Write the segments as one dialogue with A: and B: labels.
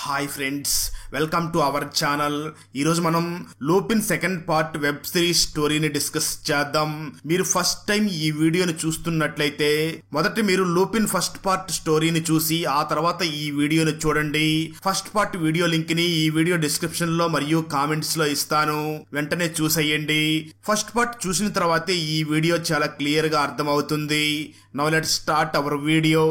A: Hi friends, welcome to our channel. ఈరోజు మనం Lupin second part web series స్టోరీని discuss చేద్దాం. మీరు ఫస్ట్ టైం ఈ వీడియోని చూస్తున్నట్లయితే మొదట మీరు లూపిన్ ఫస్ట్ పార్ట్ స్టోరీని చూసి ఆ తర్వాత ఈ వీడియోని చూడండి. ఫస్ట్ పార్ట్ వీడియో లింక్ ని ఈ వీడియో డిస్క్రిప్షన్ లో మరియు కామెంట్స్ లో ఇస్తాను, వెంటనే చూసేయండి. ఫస్ట్ పార్ట్ చూసిన తర్వాతే ఈ వీడియో చాలా క్లియర్ గా అర్థమవుతుంది. Now let's start our video.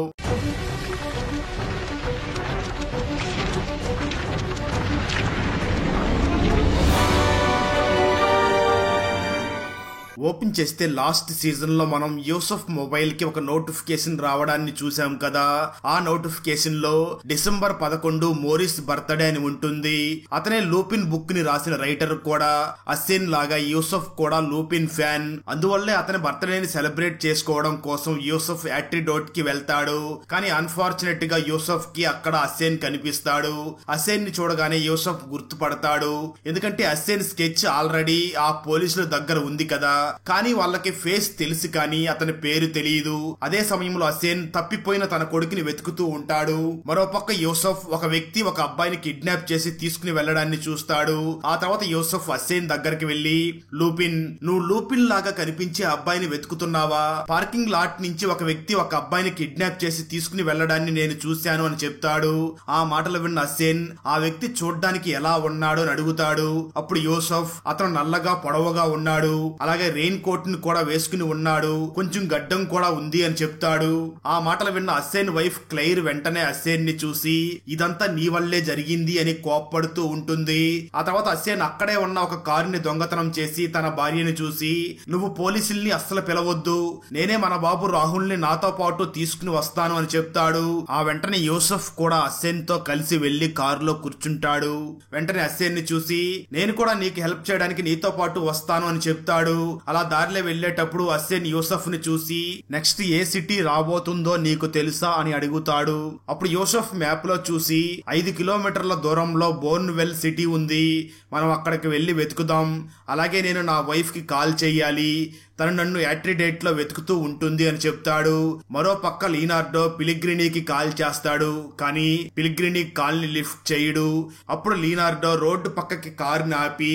A: Open చేస్తే లాస్ట్ సీజన్ లో మనం యూసఫ్ మొబైల్ కి ఒక నోటిఫికేషన్ రావడాన్ని చూసాం కదా. ఆ నోటిఫికేషన్ లో డిసెంబర్ 11 మోరిస్ బర్త్డే అని ఉంటుంది. అతనే లూపిన్ బుక్ ని రాసిన రైటర్ కూడా. అసేన్ లాగా యూసఫ్ కూడా లూపిన్ ఫ్యాన్. అందువల్లే అతని బర్త్డేని సెలబ్రేట్ చేసుకోవడం కోసం యూసఫ్ యాట్రిడోట్ కి వెళ్తాడు. కానీ అన్ఫార్చునేట్ గా యూసఫ్ కి అక్కడ అసేన్ కనిపిస్తాడు. అసేన్ ని చూడగానే యూసఫ్ గుర్తుపడతాడు, ఎందుకంటే అసేన్ స్కెచ్ ఆల్రెడీ ఆ పోలీసుల దగ్గర ఉంది కదా. కానీ వాళ్ళకి ఫేస్ తెలుసు కానీ అతని పేరు తెలియదు. అదే సమయంలో అసేన్ తప్పిపోయిన తన కొడుకుని వెతుకుతూ ఉంటాడు. మరోపక్క యూసఫ్ ఒక వ్యక్తి ఒక అబ్బాయిని కిడ్నాప్ చేసి తీసుకుని వెళ్లడాన్ని చూస్తాడు. ఆ తర్వాత యూసఫ్ అసేన్ దగ్గరికి వెళ్లి, లూపిన్, నువ్వు లూపిన్ లాగా కనిపించే అబ్బాయిని వెతుకుతున్నావా? పార్కింగ్ లాట్ నుంచి ఒక వ్యక్తి ఒక అబ్బాయిని కిడ్నాప్ చేసి తీసుకుని వెళ్లడాన్ని నేను చూశాను అని చెప్తాడు. ఆ మాటలు విన్న అసేన్ ఆ వ్యక్తి చూడ్డానికి ఎలా ఉన్నాడు అని అడుగుతాడు. అప్పుడు యూసఫ్, అతను నల్లగా పొడవుగా ఉన్నాడు, అలాగే రెయిన్ కోట్ ని కూడా వేసుకుని ఉన్నాడు, కొంచెం గడ్డం కూడా ఉంది అని చెప్తాడు. ఆ మాటలు విన్న అసేన్ వైఫ్ క్లైర్ వెంటనే అసేన్ ని చూసి ఇదంతా నీ వల్లే జరిగింది అని కోప్పడుతూ ఉంటుంది. ఆ తర్వాత అసేన్ అక్కడే ఉన్న ఒక కారుని దొంగతనం చేసి తన భార్యని చూసి, నువ్వు పోలీసుల్ని అస్సలు పిలవద్దు, నేనే మన బాబు రాహుల్ ని నాతో పాటు తీసుకుని వస్తాను అని చెప్తాడు. ఆ వెంటనే యూసఫ్ కూడా అసేన్ తో కలిసి వెళ్లి కారులో కూర్చుంటాడు. వెంటనే అసేన్ ని చూసి, నేను కూడా నీకు హెల్ప్ చేయడానికి నీతో పాటు వస్తాను అని చెప్తాడు. అలా దారిలో వెళ్లేటప్పుడు అసేన్ యూసఫ్ ని చూసి, నెక్స్ట్ ఏ సిటీ రాబోతుందో నీకు తెలుసా అని అడుగుతాడు. అప్పుడు యూసఫ్ మ్యాప్ లో చూసి 5 కిలోమీటర్ల దూరంలో బోర్న్వెల్ సిటీ ఉంది, మనం అక్కడికి వెళ్లి వెతుకుదాం. అలాగే నేను నా వైఫ్ కి కాల్ చెయ్యాలి, తను నన్ను యాట్రిడేట్ లో వెతుకుతూ ఉంటుంది అని చెప్తాడు. మరో పక్క లియోనార్డో పిలిగ్రినీకి కాల్ చేస్తాడు, కానీ పిలిగ్రినీ కాల్ ని లిఫ్ట్ చేయడు. అప్పుడు లియోనార్డో రోడ్డు పక్కకి కారుని ఆపి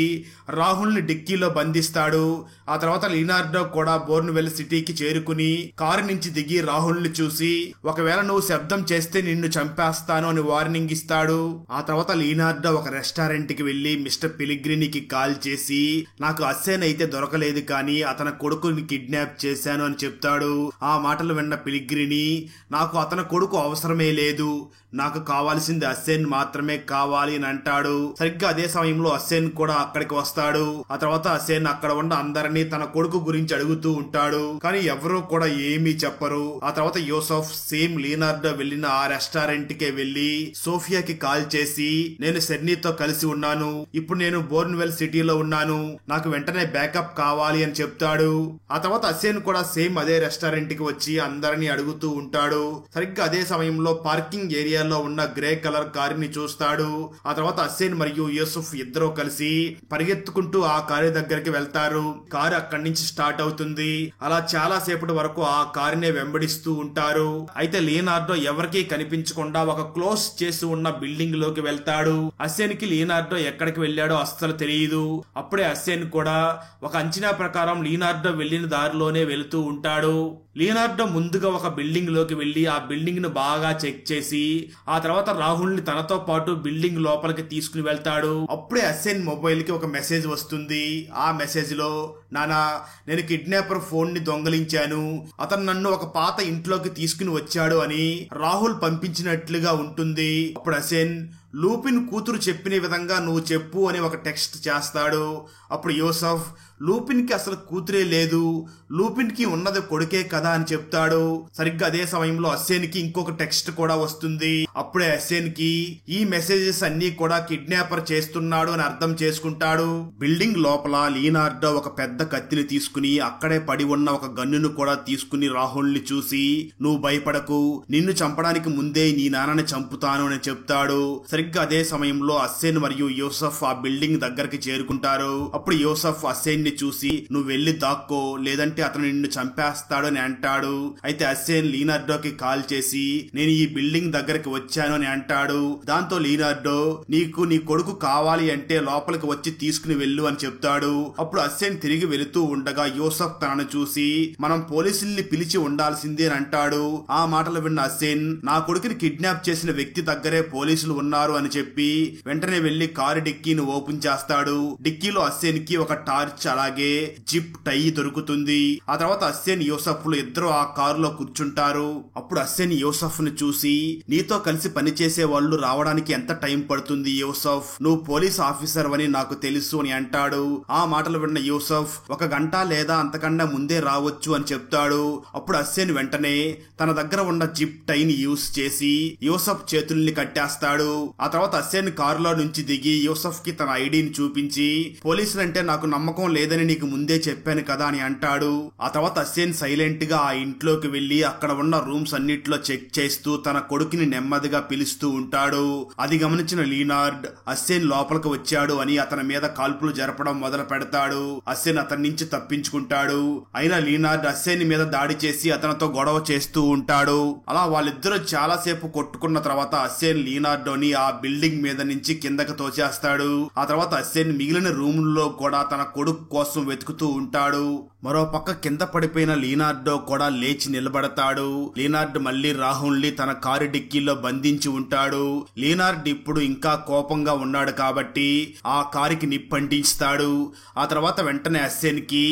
A: రాహుల్ ని డిక్కీలో బంధిస్తాడు. ఆ తర్వాత లియోనార్డో కూడా బోర్న్వెల్ సిటీకి చేరుకుని కారు నుంచి దిగి రాహుల్ ని చూసి, ఒకవేళ నువ్వు శబ్దం చేస్తే నిన్ను చంపేస్తాను అని వార్నింగ్ ఇస్తాడు. ఆ తర్వాత లియోనార్డో ఒక రెస్టారెంట్ కి వెళ్లి మిస్టర్ పిలిగ్రినీకి కాల్ చేసి, నాకు అసేన్ అయితే దొరకలేదు కానీ అతని కొడుకుని కిడ్నాప్ చేశాను అని చెప్తాడు. ఆ మాటలు విన్న పిలిగ్రినీ, నాకు అతని కొడుకు అవసరమే లేదు, నాకు కావాల్సింది అసేన్ మాత్రమే కావాలి అని అంటాడు. సరిగ్గా అదే సమయంలో అసేన్ కూడా అక్కడికి వస్తాడు. ఆ తర్వాత అసేన్ అక్కడ ఉన్న అందరినీ తన కొడుకు గురించి అడుగుతూ ఉంటాడు, కానీ ఎవరూ కూడా ఏమీ చెప్పరు. ఆ తర్వాత యూసఫ్ సేమ్ లియోనార్డో వెళ్లిన ఆ రెస్టారెంట్ కే వెళ్లి సోఫియాకి కాల్ చేసి, నేను సెర్నీతో కలిసి ఉన్నాను, ఇప్పుడు నేను బోర్న్వెల్ సిటీలో ఉన్నాను, నాకు వెంటనే బ్యాకప్ కావాలి అని చెప్తాడు. ఆ తర్వాత అసేన్ కూడా సేమ్ అదే రెస్టారెంట్ కి వచ్చి అందరినీ అడుగుతూ ఉంటాడు. సరిగ్గా అదే సమయంలో పార్కింగ్ ఏరియాలో ఉన్న గ్రే కలర్ కారుని చూస్తాడు. ఆ తర్వాత అసేన్ మరియు యూసఫ్ ఇద్దరు కలిసి పరిగెత్తుకుంటూ ఆ కారు దగ్గరికి వెళ్తారు. కారు అక్కడి నుంచి స్టార్ట్ అవుతుంది. అలా చాలా సేపటి వరకు ఆ కారునే వెంబడిస్తూ ఉంటారు. అయితే లియోనార్డో ఎవరికీ కనిపించకుండా ఒక క్లోజ్ చేసి ఉన్న బిల్డింగ్ లోకి వెళ్తాడు. అసేన్ కి లియోనార్డో ఎక్కడికి వెళ్ళాడో అస్సలు తెలియదు. అప్పుడే అసేన్ కూడా ఒక అంచనా ప్రకారం లియోనార్డో వెళ్లిన దారిలోనే వెళుతూ ఉంటాడు. లియోనార్డో ముందుగా ఒక బిల్డింగ్ లోకి వెళ్లి ఆ బిల్డింగ్ ను బాగా చెక్ చేసి ఆ తర్వాత రాహుల్ ని తనతో పాటు బిల్డింగ్ లోపలికి తీసుకుని వెళ్తాడు. అప్పుడే అసేన్ మొబైల్ కి ఒక మెసేజ్ వస్తుంది. ఆ మెసేజ్ లో, నానా, నేను కిడ్నాపర్ ఫోన్ ని దొంగలించాను, అతను నన్ను ఒక పాత ఇంట్లోకి తీసుకుని వచ్చాడు అని రాహుల్ పంపించినట్లుగా ఉంటుంది. అప్పుడు అసేన్, లూపిన్ కూతురు చెప్పిన విధంగా నువ్వు చెప్పు అని ఒక టెక్స్ట్ చేస్తాడు. అప్పుడు యూసఫ్, లూపిన్ కి అసలు కూతురే లేదు, లూపిన్ కి ఉన్నది కొడుకే కదా అని చెప్తాడు. సరిగ్గా అదే సమయంలో అసేన్ కి ఇంకొక టెక్స్ట్ కూడా వస్తుంది. అప్పుడే అసేన్ కి ఈ మెసేజెస్ అన్ని కూడా కిడ్నాపర్ చేస్తున్నాడు అని అర్థం చేసుకుంటాడు. బిల్డింగ్ లోపల లియోనార్డో ఒక పెద్ద కత్తిని తీసుకుని అక్కడే పడి ఉన్న ఒక గన్నును కూడా తీసుకుని రాహుల్ ని చూసి, నువ్వు భయపడకు, నిన్ను చంపడానికి ముందే నీ నాన్నని చంపుతాను అని చెప్తాడు. సరిగ్గా అదే సమయంలో అస్సేన్ మరియు యూసఫ్ ఆ బిల్డింగ్ దగ్గరికి చేరుకుంటారు. అప్పుడు యూసఫ్ అస్సేన్ ని చూసి నువ్వు వెళ్లి దాక్కో లేదంటే అతను నిన్ను చంపేస్తాడు అని అంటాడు. అయితే అస్సేన్ లియోనార్డోకి కాల్ చేసి నేను ఈ బిల్డింగ్ దగ్గరికి వచ్చాను అని అంటాడు. దాంతో లియోనార్డో నీకు నీ కొడుకు కావాలి అంటే లోపలికి వచ్చి తీసుకుని వెళ్ళు అని చెప్తాడు. అప్పుడు అస్సేన్ తిరిగి వెళుతూ ఉండగా యూసఫ్ తనను చూసి మనం పోలీసుల్ని పిలిచి ఉండాల్సిందే అని అంటాడు. ఆ మాటలు విన్న అస్సేన్ నా కొడుకుని కిడ్నాప్ చేసిన వ్యక్తి దగ్గరే పోలీసులు ఉన్నారు అని చెప్పి వెంటనే వెళ్లి కారు డిక్కీని ఓపెన్ చేస్తాడు. డిక్కీలో అస్సేన్ కి ఒక టార్చ్ అలాగే జిప్ టై దొరుకుతుంది. ఆ తర్వాత అస్సేన్ యూసఫ్ లు ఇద్దరు ఆ కారులో కూర్చుంటారు. అప్పుడు అస్సేన్ యూసఫ్ ను చూసి నీతో కలిసి పనిచేసే వాళ్ళు రావడానికి ఎంత టైం పడుతుంది యూసఫ్, నువ్వు పోలీస్ ఆఫీసర్ అని నాకు తెలుసు అని అంటాడు. ఆ మాటలు విన్న యూసఫ్ 1 గంట లేదా అంతకన్నా ముందే రావచ్చు అని చెప్తాడు. అప్పుడు అస్సేన్ వెంటనే తన దగ్గర ఉన్న జిప్ టైని యూస్ చేసి యూసఫ్ చేతుల్ని కట్టేస్తాడు. ఆ తర్వాత అస్సేన్ కారులో నుంచి దిగి యూసఫ్ కి తన ఐడిని చూపించి పోలీసులంటే నాకు నమ్మకం లేదని నీకు ముందే చెప్పాను కదా అని అంటాడు. ఆ తర్వాత అస్సేన్ సైలెంట్ గా ఆ ఇంట్లోకి వెళ్లి అక్కడ ఉన్న రూమ్స్ అన్నిట్లో చెక్ చేస్తూ తన కొడుకుని నెమ్మదిగా పిలుస్తూ ఉంటాడు. అది గమనించిన లియోనార్డ్ అస్సేన్ లోపలికి వచ్చాడు అని అతని మీద కాల్పులు జరపడం మొదలు పెడతాడు. అస్సేన్ అతని నుంచి తప్పించుకుంటాడు. అయినా లియోనార్డ్ అస్సేన్ మీద దాడి చేసి అతనితో గొడవ చేస్తూ ఉంటాడు. అలా వాళ్ళిద్దరూ చాలాసేపు కొట్టుకున్న తర్వాత అస్సేన్ లియోనార్డోని ఆ బిల్డింగ్ మీద నుంచి కిందకి తోచేస్తాడు. ఆ తర్వాత అస్సేన్ మిగిలిన రూముల్లో కూడా తన కొడుకు కోసం వెతుకుతూ ఉంటాడు. మరో పక్క కింద పడిపోయిన లియోనార్డో కూడా లేచి నిలబడతాడు. లియోనార్డ్ మళ్లీ రాహుల్ ని తన కారు డిక్కీలో బంధించి ఉంటాడు. లియోనార్డ్ ఇప్పుడు ఇంకా కోపంగా ఉన్నాడు కాబట్టి ఆ కారుకి నిప్పంటిస్తాడు. ఆ తర్వాత వెంటనే అస్సేన్ కి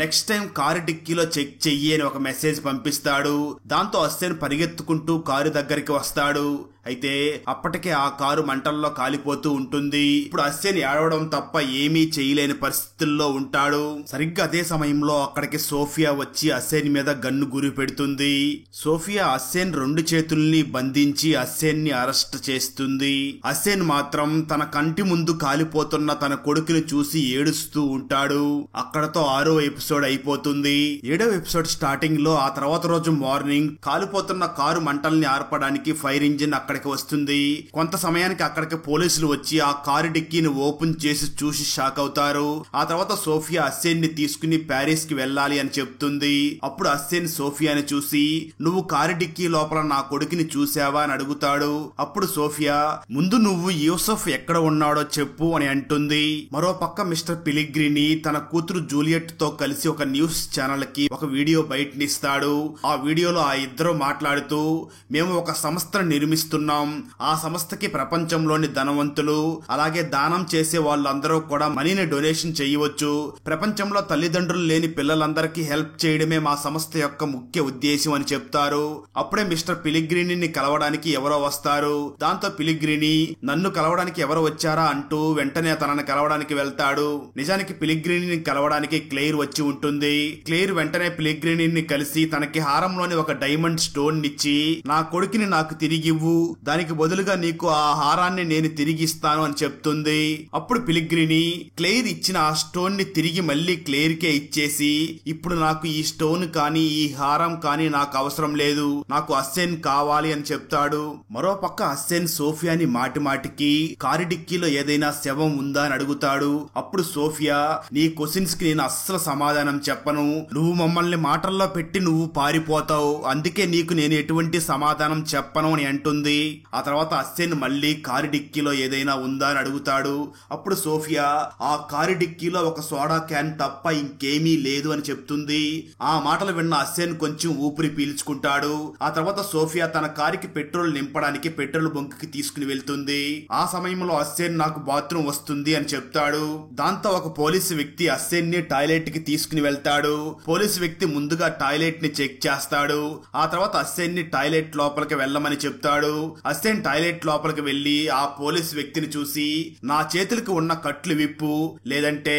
A: నెక్స్ట్ టైం కారు డిక్కీలో చెక్ చెయ్యి అని ఒక మెసేజ్ పంపిస్తాడు. దాంతో అస్సేన్ పరిగెత్తుకుంటూ కారు దగ్గరికి వస్తాడు. అయితే అప్పటికే ఆ కారు మంటల్లో కాలిపోతూ ఉంటుంది. ఇప్పుడు అస్సేన్ ఏడవడం తప్ప ఏమీ చేయలేని పరిస్థితుల్లో ఉంటాడు. సరిగ్గా అదే సమయంలో అక్కడికి సోఫియా వచ్చి అస్సేన్ మీద గన్ను గురి పెడుతుంది. సోఫియా అస్సేన్ 2 చేతుల్ని బంధించి అస్సేన్ ని అరెస్ట్ చేస్తుంది. అస్సేన్ మాత్రం తన కంటి ముందు కాలిపోతున్న తన కొడుకుని చూసి ఏడుస్తూ ఉంటాడు. అక్కడతో 6వ ఎపిసోడ్ అయిపోతుంది. 7వ ఎపిసోడ్ స్టార్టింగ్ లో ఆ తర్వాత రోజు మార్నింగ్ కాలిపోతున్న కారు మంటల్ని ఆర్పడానికి ఫైర్ ఇంజిన్ అక్కడికి వస్తుంది. కొంత సమయానికి అక్కడికి పోలీసులు వచ్చి ఆ కారు డిక్కీని ఓపెన్ చేసి చూసి షాక్ అవుతారు. ఆ తర్వాత సోఫియా అస్సేన్ ని తీసుకుని ప్యారిస్ కి వెళ్ళాలి అని చెప్తుంది. అప్పుడు అస్సేన్ సోఫియాని చూసి నువ్వు కారు డిక్కీ లోపల నా కొడుకుని చూసావా అని అడుగుతాడు. అప్పుడు సోఫియా ముందు నువ్వు యూసఫ్ ఎక్కడ ఉన్నాడో చెప్పు అని అంటుంది. మరో పక్క మిస్టర్ పిలిగ్రిని తన కూతురు జూలియట్ తో కలిసి ఒక న్యూస్ ఛానల్ కి ఒక వీడియో బయటనిస్తాడు. ఆ వీడియోలో ఆ ఇద్దరు మాట్లాడుతూ మేము ఒక సంస్థను నిర్మిస్తున్నాం, ఆ సంస్థకి ప్రపంచంలోని ధనవంతులు అలాగే దానం చేసే వాళ్ళందరూ కూడా మనీని డొనేషన్ చేయవచ్చు. ప్రపంచంలో తల్లిదండ్రులు లేని పిల్లలందరికీ హెల్ప్ చేయడమే మా సంస్థ యొక్క ముఖ్య ఉద్దేశం అని చెప్తారు. అప్పుడే మిస్టర్ పిలిగ్రిని కలవడానికి ఎవరో వస్తారు. దాంతో పిలిగ్రిని నన్ను కలవడానికి ఎవరు వచ్చారా అంటూ వెంటనే తనని కలవడానికి వెళ్తాడు. నిజానికి పిలిగ్రిని కలవడానికి క్లెయిర్ వచ్చి ఉంటుంది. క్లెయిర్ వెంటనే పిలిగ్రిని కలిసి తనకి హారంలోని ఒక డైమండ్ స్టోన్ ఇచ్చి నా కొడుకుని నాకు తిరిగివ్వు, దానికి బదులుగా నీకు ఆ హారాన్ని నేను తిరిగి ఇస్తాను అని చెప్తుంది. అప్పుడు పిలిగ్రిని క్లెయిర్ ఇచ్చిన ఆ స్టోన్ ని తిరిగి మళ్ళీ క్లెయిర్ కే ఇచ్చేసి ఇప్పుడు నాకు ఈ స్టోన్ కానీ ఈ హారం కానీ నాకు అవసరం లేదు, నాకు అస్సేన్ కావాలి అని చెప్తాడు. మరో పక్క అస్సేన్ సోఫియాని మాటి మాటికి కారు డిక్కీలో ఏదైనా శవం ఉందా అని అడుగుతాడు. అప్పుడు సోఫియా నీ క్వశ్చన్స్ కి నేను అస్సలు సమాధానం చెప్పను, నువ్వు మమ్మల్ని మాటల్లో పెట్టి నువ్వు పారిపోతావు, అందుకే నీకు నేను ఎటువంటి సమాధానం చెప్పను అని అంటుంది. ఆ తర్వాత అస్సేన్ మళ్ళీ కారు డిక్కీలో ఏదైనా ఉందా అని అడుగుతాడు. అప్పుడు సోఫియా ఆ కారు డిక్కీలో ఒక సోడా క్యాన్ తప్ప ఇంకేమీ లేదు అని చెప్తుంది. ఆ మాటలు విన్న అస్సేన్ కొంచెం ఊపిరి పీల్చుకుంటాడు. ఆ తర్వాత సోఫియా తన కారుకి పెట్రోల్ నింపడానికి పెట్రోల్ బంక్ కి తీసుకుని వెళ్తుంది. ఆ సమయంలో అస్సేన్ నాకు బాత్రూమ్ వస్తుంది అని చెప్తాడు. దాంతో ఒక పోలీసు వ్యక్తి అస్సేన్ ని టాయిలెట్ కి తీసుకుని వెళ్తాడు. పోలీసు వ్యక్తి ముందుగా టాయిలెట్ ని చెక్ చేస్తాడు. ఆ తర్వాత అస్సేన్ ని టాయిలెట్ లోపలికి వెళ్ళమని చెప్తాడు. అస్సేన్ టాయిలెట్ లోపలికి వెళ్లి ఆ పోలీస్ వ్యక్తిని చూసి నా చేతులకు ఉన్న కట్లు విప్పు లేదంటే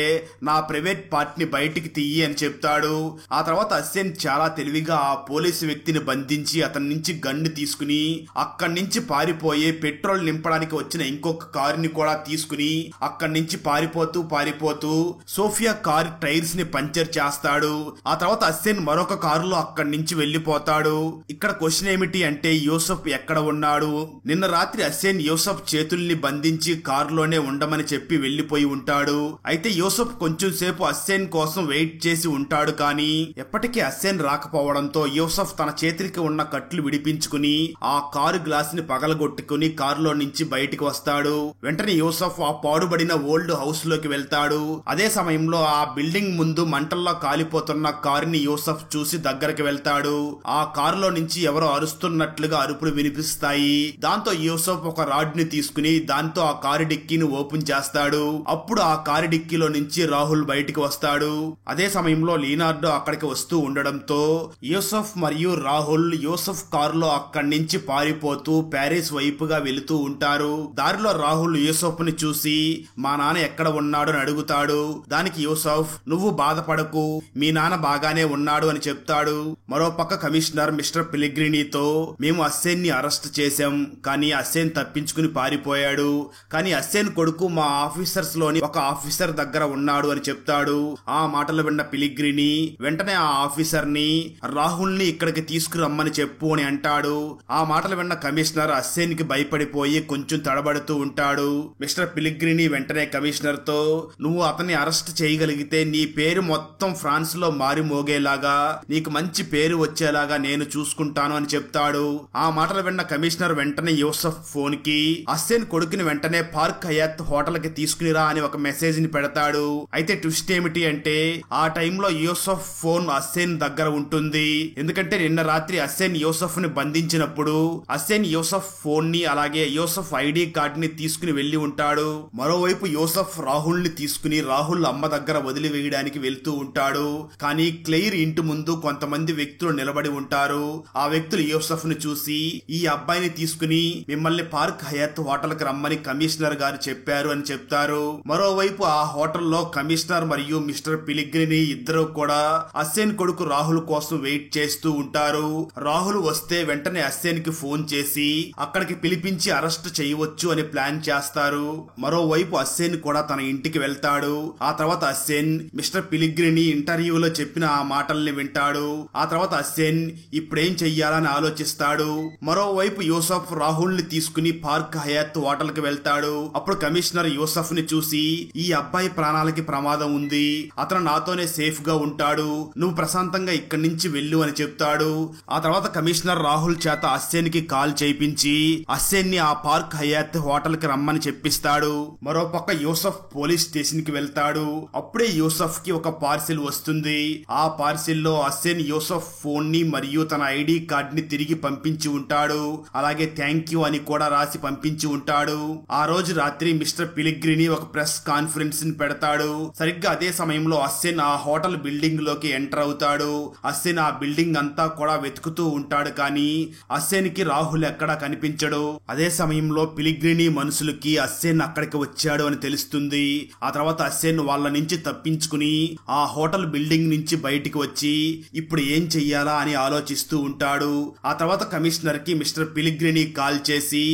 A: నా ప్రైవేట్ పార్ట్ ని బయటికి తీయి అని చెప్తాడు. ఆ తర్వాత అస్సేన్ చాలా తెలివిగా ఆ పోలీసు వ్యక్తిని బంధించి అతని నుంచి గన్ను తీసుకుని అక్కడి నుంచి పారిపోయే పెట్రోల్ నింపడానికి వచ్చిన ఇంకొక కారుని కూడా తీసుకుని అక్కడి నుంచి పారిపోతూ సోఫియా కార్ టైర్స్ ని పంచర్ చేస్తాడు. ఆ తర్వాత అస్సేన్ మరొక కారులో అక్కడి నుంచి వెళ్లిపోతాడు. ఇక్కడ క్వశ్చన్ ఏమిటి అంటే యూసఫ్ ఎక్కడ ఉన్నాడు? నిన్న రాత్రి అస్సేన్ యూసఫ్ చేతుల్ని బంధించి కారులోనే ఉండమని చెప్పి వెళ్లిపోయి ఉంటాడు. అయితే యూసఫ్ కొంచెం సేపు అస్సేన్ కోసం వెయిట్ చేసి ఉంటాడు. కానీ ఎప్పటికీ అస్సేన్ రాకపోవడంతో యూసఫ్ తన చేతికి ఉన్న కట్లు విడిపించుకుని ఆ కారు గ్లాస్ ని పగలగొట్టుకుని కారులో నుంచి బయటికి వస్తాడు. వెంటనే యూసఫ్ ఆ పాడుబడిన ఓల్డ్ హౌస్ లోకి వెళ్తాడు. అదే సమయంలో ఆ బిల్డింగ్ ముందు మంటల్లో కాలిపోతున్న కారుని యూసఫ్ చూసి దగ్గరికి వెళ్తాడు. ఆ కారులో నుంచి ఎవరో అరుస్తున్నట్లుగా అరుపులు వినిపిస్తాయి. దాంతో యూసఫ్ ఒక రాడ్ ని తీసుకుని దాంతో ఆ కారు డిక్కీని ఓపెన్ చేస్తాడు. అప్పుడు ఆ కారు డిక్కీలో నుంచి రాహుల్ బయటికి వస్తాడు. అదే సమయంలో లియోనార్డో అక్కడికి వస్తూ ఉండడంతో యూసఫ్ మరియు రాహుల్ యూసఫ్ కారులో అక్కడి నుంచి పారిపోతూ ప్యారిస్ వైపుగా వెళుతూ ఉంటారు. దారిలో రాహుల్ యూసఫ్ ని చూసి మా నాన్న ఎక్కడ ఉన్నాడు అని అడుగుతాడు. దానికి యూసఫ్ నువ్వు బాధపడకు, మీ నాన్న బాగానే ఉన్నాడు అని చెప్తాడు. మరోపక్క కమిషనర్ మిస్టర్ పిలిగ్రినీతో మేము అస్సేన్ ని అరెస్ట్ చేశాం, కానీ అస్సేన్ తప్పించుకుని పారిపోయాడు. కానీ అస్సేన్ కొడుకు మా ఆఫీసర్స్ లోని ఒక ఆఫీసర్ దగ్గర ఉన్నాడు అని చెప్తాడు. ఆ మాటలు విన్న పిలిగ్రినీ వెంటనే ఆ ఆఫీసర్ ని రాహుల్ ని ఇక్కడికి తీసుకురమ్మని చెప్పు అని అంటాడు. ఆ మాటలు విన్న కమిషనర్ అస్సేన్ కి భయపడిపోయి కొంచెం తడబడుతూ ఉంటాడు. మిస్టర్ పిలిగ్రినీ వెంటనే కమిషనర్ తో నువ్వు అతన్ని అరెస్ట్ చేయగలిగితే నీ పేరు మొత్తం ఫ్రాన్స్ లో మారి మోగేలాగా నీకు మంచి పేరు వచ్చేలాగా నేను చూసుకుంటాను అని చెప్తాడు. ఆ మాటలు విన్న కమిషనర్ వెంటనే యూసఫ్ ఫోన్ కి అస్సేన్ కొడుకుని వెంటనే పార్క్ హయాత్ హోటల్ కి తీసుకునిరా అని ఒక మెసేజ్ ని పెడతాడు. అయితే ట్విస్ట్ ఏమిటి అంటే ఆ టైంలో యూసఫ్ ఫోన్ అస్సేన్ దగ్గర ఉంటుంది. ఎందుకంటే నిన్న రాత్రి అస్సేన్ యూసఫ్ ని బంధించినప్పుడు అస్సేన్ యూసఫ్ ఫోన్ ని అలాగే యూసఫ్ ఐడి కార్డ్ ని తీసుకుని వెళ్లి ఉంటాడు. మరోవైపు యూసఫ్ రాహుల్ ని తీసుకుని రాహుల్ అమ్మ దగ్గర వదిలివేయడానికి వెళ్తూ ఉంటాడు. కానీ క్లెయిర్ ఇంటి ముందు కొంతమంది వ్యక్తులు నిలబడి ఉంటారు. ఆ వ్యక్తులు యూసఫ్ ని చూసి ఈ అబ్బాయిని తీసుకుని మిమ్మల్ని పార్క్ హయాత్ హోటల్ కి రమ్మని కమిషనర్ గారు చెప్పారు అని చెప్తారు. మరోవైపు ఆ హోటల్లో కమిషనర్ మరియు మిస్టర్ పిలిగ్రినీ ఇద్దరు కూడా అస్సేన్ కొడుకు రాహుల్ కోసం వెయిట్ చేస్తూ ఉంటారు. రాహుల్ వస్తే వెంటనే అస్సేన్ కి ఫోన్ చేసి అక్కడికి పిలిపించి అరెస్ట్ చేయవచ్చు అని ప్లాన్ చేస్తారు. మరోవైపు అస్సేన్ కూడా తన ఇంటికి వెళ్తాడు. ఆ తర్వాత అస్సేన్ మిస్టర్ పిలిగ్రినీ ఇంటర్వ్యూలో చెప్పిన ఆ మాటల్ని వింటాడు. ఆ తర్వాత అస్సేన్ ఇప్పుడేం చెయ్యాలని ఆలోచిస్తాడు. మరోవైపు యూసఫ్ రాహుల్ ని తీసుకుని పార్క్ హయాత్ హోటల్ కి వెళ్తాడు. అప్పుడు కమిషనర్ యూసఫ్ ని చూసి ఈ అబ్బాయి ప్రాణాలకి ప్రమాదం ఉంది, అతను నాతోనే సేఫ్ గా ఉంటాడు, నువ్వు ప్రశాంతంగా ఇక్కడి నుంచి వెళ్ళు అని చెప్తాడు. ఆ తర్వాత కమిషనర్ రాహుల్ చేత అస్సేన్ కి కాల్ చేయించి అస్సేన్ ని ఆ పార్క్ హయాత్ హోటల్ కి రమ్మని చెప్పిస్తాడు. మరోపక్క యూసఫ్ పోలీస్ స్టేషన్ కి వెళ్తాడు. అప్పుడే యూసఫ్ కి ఒక పార్సిల్ వస్తుంది. ఆ పార్సిల్ లో అస్సేన్ యూసఫ్ ఫోన్ ని మరియు తన ఐడి కార్డ్ ని తిరిగి పంపించి ఉంటాడు. అలాగే థ్యాంక్ యూ అని కూడా రాసి పంపించి ఉంటాడు. ఆ రోజు రాత్రి మిస్టర్ పిలిగ్రినీ ఒక ప్రెస్ కాన్ఫరెన్స్ ని పెడతాడు. సరిగ్గా అదే సమయంలో అస్సేన్ ఆ హోటల్ బిల్డింగ్ లోకి ఎంటర్ అవుతాడు. అస్సేన్ ఆ బిల్డింగ్ అంతా కూడా వెతుకుతూ ఉంటాడు. కానీ అస్సేన్ కి రాహుల్ ఎక్కడా కనిపించడు. అదే సమయంలో పిలిగ్రినీ మనుషులకి అస్సేన్ అక్కడికి వచ్చాడు అని తెలుస్తుంది. ఆ తర్వాత అస్సేన్ వాళ్ళ నుంచి తప్పించుకుని ఆ హోటల్ బిల్డింగ్ నుంచి బయటికి వచ్చి ఇప్పుడు ఏం చెయ్యాలా అని ఆలోచిస్తూ ఉంటాడు. ఆ తర్వాత కమిషనర్ కి మిస్టర్ పిలిగ్రినీ కాల్ చేసి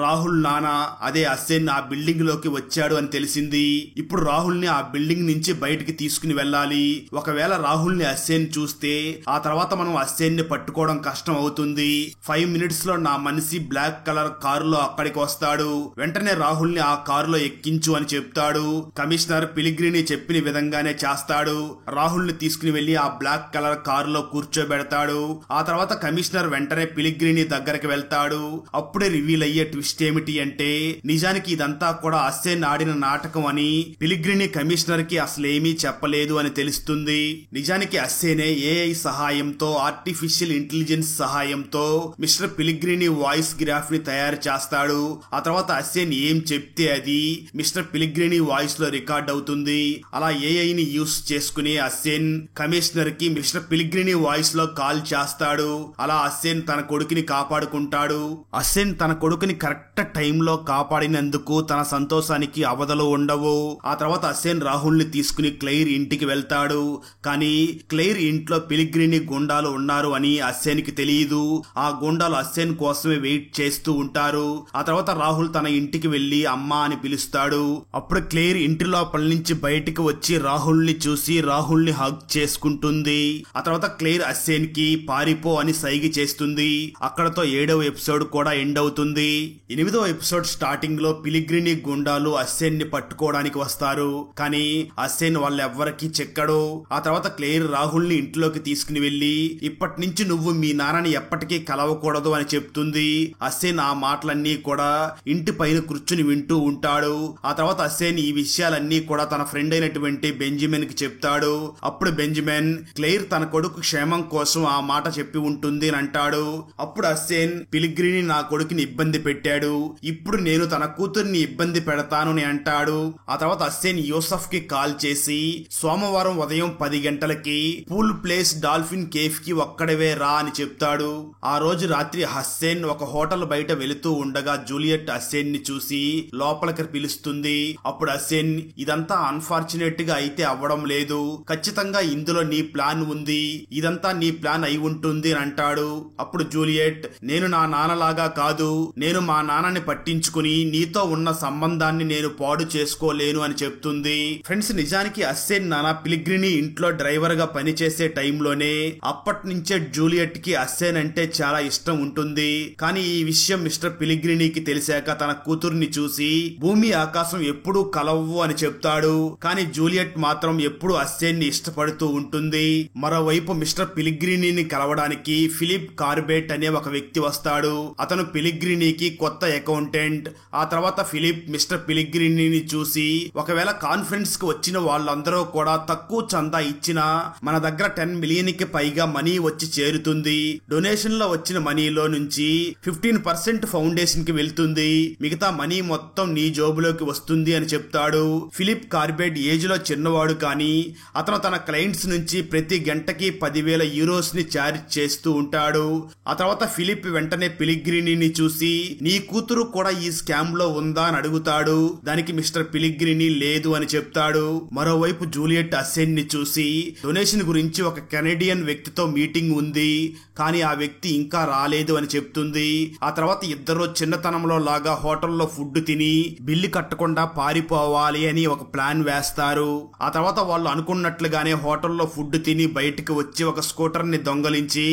A: రాహుల్ నాన్న అదే అస్సేన్ ఆ బిల్డింగ్ లోకి వచ్చాడు అని తెలిసింది. ఇప్పుడు రాహుల్ ని ఆ బిల్డింగ్ నుంచి బయటికి తీసుకుని వెళ్ళాలి. ఒకవేళ రాహుల్ ని అస్సేన్ చూస్తే ఆ తర్వాత మనం అస్సేన్ ని పట్టుకోవడం కష్టం అవుతుంది. 5 minutes లో నా మనిషి బ్లాక్ కలర్ కారులో అక్కడికి వస్తాడు. వెంటనే రాహుల్ ని ఆ కారులో ఎక్కించు అని చెప్తాడు. కమిషనర్ పిలిగ్రినీ చెప్పిన విధంగానే చేస్తాడు. రాహుల్ ని తీసుకుని వెళ్లి ఆ బ్లాక్ కలర్ కారులో కూర్చోబెడతాడు. ఆ తర్వాత కమిషనర్ వెంటనే పిలిగ్రినీ దగ్గరికి వెళ్తాడు. అప్పుడే రివీల్ అయ్యే ట్విస్ట్ ఏమిటి అంటే నిజానికి ఇదంతా కూడా అస్సేన్ ఆడిన నాటకం అని పిలిగ్రినీ కమిషనర్ కి అసలేమీ చెప్పలేదు అని తెలుస్తుంది. నిజానికి అస్సేనే ఏఐ సహాయంతో ఆర్టిఫిషియల్ ఇంటెలిజెన్స్ సహాయంతో మిస్టర్ పిలిగ్రినీ వాయిస్ గ్రాఫ్ ని తయారు చేస్తాడు. ఆ తర్వాత అస్సేన్ ఏం చెప్తే అది మిస్టర్ పిలిగ్రినీ వాయిస్ లో రికార్డ్ అవుతుంది. అలా ఏఐ ని యూస్ చేసుకుని అస్సేన్ కమిషనర్ కి మిస్టర్ పిలిగ్రినీ వాయిస్ లో కాల్ చేస్తాడు. అలా అస్సేన్ తన కొడుకుని కాపాడుకుంటాడు. అస్సేన్ తన కొడుకుని కరెక్ట్ టైంలో కాపాడినందుకు తన సంతోషానికి అవధులు ఉండవు. ఆ తర్వాత అస్సేన్ రాహుల్ ని తీసుకుని క్లెయిర్ ఇంటికి వెళ్తాడు. వెళ్తాడు. కానీ క్లెయిర్ ఇంట్లో పిలిగ్రిని గుండాలు ఉన్నారు అని అస్సేన్కి తెలియదు. ఆ గుండాలు అస్సేన్ కోసమే వెయిట్ చేస్తూ ఉంటారు. ఆ తర్వాత రాహుల్ తన ఇంటికి వెళ్లి అమ్మా అని పిలుస్తాడు. అప్పుడు క్లెయిర్ ఇంటి లోపల నుంచి బయటికి వచ్చి రాహుల్ ని చూసి రాహుల్ ని హగ్ చేసుకుంటుంది. ఆ తర్వాత క్లెయిర్ అస్సేన్ కి పారిపో అని సైగ చేస్తుంది. అక్కడతో 7వ ఎపిసోడ్ కూడా ఎండ్ అవుతుంది. 8వ ఎపిసోడ్ స్టార్టింగ్ లో పిలిగ్రిని గుండాలు అస్సేన్ ని పట్టుకోవడానికి వస్తారు. కానీ అస్సేన్ వాళ్ళెవ్వరికి చెక్కడు. ఆ తర్వాత క్లెయిర్ రాహుల్ ని ఇంట్లోకి తీసుకుని వెళ్లి ఇప్పటి నుంచి నువ్వు మీ నాన్నని ఎప్పటికీ కలవకూడదు అని చెప్తుంది. అస్సేన్ ఆ మాటలన్నీ కూడా ఇంటి పైన కూర్చుని వింటూ ఉంటాడు. ఆ తర్వాత అస్సేన్ ఈ విషయాలన్నీ కూడా తన ఫ్రెండ్ అయినటువంటి బెంజమిన్ కి చెప్తాడు. అప్పుడు బెంజమిన్ క్లెయిర్ తన కొడుకు క్షేమం కోసం ఆ మాట చెప్పి ఉంటుంది అని అంటాడు. అప్పుడు అస్సేన్ పిలిగ్రిని నా కొడుకుని ఇబ్బంది పెట్టాడు, ఇప్పుడు నేను తన కూతుర్ని ఇబ్బంది పెడతాను అని అంటాడు. ఆ తర్వాత అస్సేన్ యూసఫ్ కి కాల్ చేసి సోమవారం ఉదయం 10 గంటలకి పూల్ ప్లేస్ డాల్ఫిన్ కేఫ్ కి ఒక్కడవే రా అని చెప్తాడు. ఆ రోజు రాత్రి అస్సేన్ ఒక హోటల్ బయట వెళుతూ ఉండగా జూలియట్ అస్సేన్ ని చూసి లోపలికి పిలుస్తుంది. అప్పుడు అస్సేన్ ఇదంతా అన్ఫార్చునేట్ గా అయితే అవ్వడం లేదు, ఖచ్చితంగా ఇందులో నీ ప్లాన్ ఉంది, ఇదంతా నీ ప్లాన్ అయి ఉంటుంది అని అంటాడు. అప్పుడు జూలియట్ నేను నా నాన్నలాగా కాదు, నేను మా నాన్నని పట్టించుకుని నీతో ఉన్న సంబంధాన్ని నేను పాడు చేసుకోలేను అని చెప్తుంది. ఫ్రెండ్స్, నిజానికి అస్సేన్ నాన్న పిలిగ్రిని ఇంట్లో డ్రైవర్ గా పనిచేసే టైంలోనే అప్పటి నుంచే జూలియట్ కి అస్సేన్ అంటే చాలా ఇష్టం ఉంటుంది. కానీ ఈ విషయం మిస్టర్ పిలిగ్రినికి తెలిసాక తన కూతుర్ని చూసి భూమి ఆకాశం ఎప్పుడూ కలవు అని చెప్తాడు. కానీ జూలియట్ మాత్రం ఎప్పుడు అస్సేన్ ని ఇష్టపడుతూ ఉంటుంది. మరోవైపు మిస్టర్ పిలిగ్రిని కలవడానికి ఫిలిప్ కార్బెట్ అనే ఒక వ్యక్తి వస్తాడు. అతను పిలిగ్రినికి కొత్త అకౌంటెంట్. ఆ తర్వాత ఫిలిప్ మిస్టర్ పిలిగ్రిని చూసి ఒకవేళ కాన్ఫరెన్స్ కి వచ్చిన వాళ్ళందరూ కూడా తక్కువ చందా ఇచ్చినా మన దగ్గర 10 మిలియన్ కి పైగా మనీ వచ్చి చేరుతుంది, డొనేషన్ లో వచ్చిన మనీలో నుంచి 15% ఫౌండేషన్ కి వెళ్తుంది, మిగతా మనీ మొత్తం నీ జోబులోకి వస్తుంది అని చెప్తాడు. ఫిలిప్ కార్బెట్ ఏజ్ లో చిన్నవాడు, కానీ అతను తన క్లయింట్స్ నుంచి ప్రతి గంటకి 10,000 యూరోస్ ని చార్జ్ చేస్తూ ఉంటాడు. ఆ తర్వాత ఫిలిప్ వెంటనే పిలిగ్రిని చూసి నీ కూతురు కూడా ఈ స్కామ్ లో ఉందా అని అడుగుతాడు. దానికి మిస్టర్ పిలిగ్రిని లేదు అని చెప్తాడు. మరోవైపు జూలియట్ అస్సేన్ ని చూసి డొనేషన్ గురించి ఒక కెనడియన్ వ్యక్తితో మీటింగ్ ఉంది, కానీ ఆ వ్యక్తి ఇంకా రాలేదు అని చెప్తుంది. ఆ తర్వాత ఇద్దరు చిన్నతనంలో లాగా హోటల్లో ఫుడ్ తిని బిల్లు కట్టకుండా పారిపోవాలి అని ఒక ప్లాన్ వేస్తారు. ఆ తర్వాత వాళ్ళు అనుకున్నట్లుగానే హోటల్లో ఫుడ్ తిని బయటికి వచ్చి ఒక స్కూటర్ ని దొంగలించి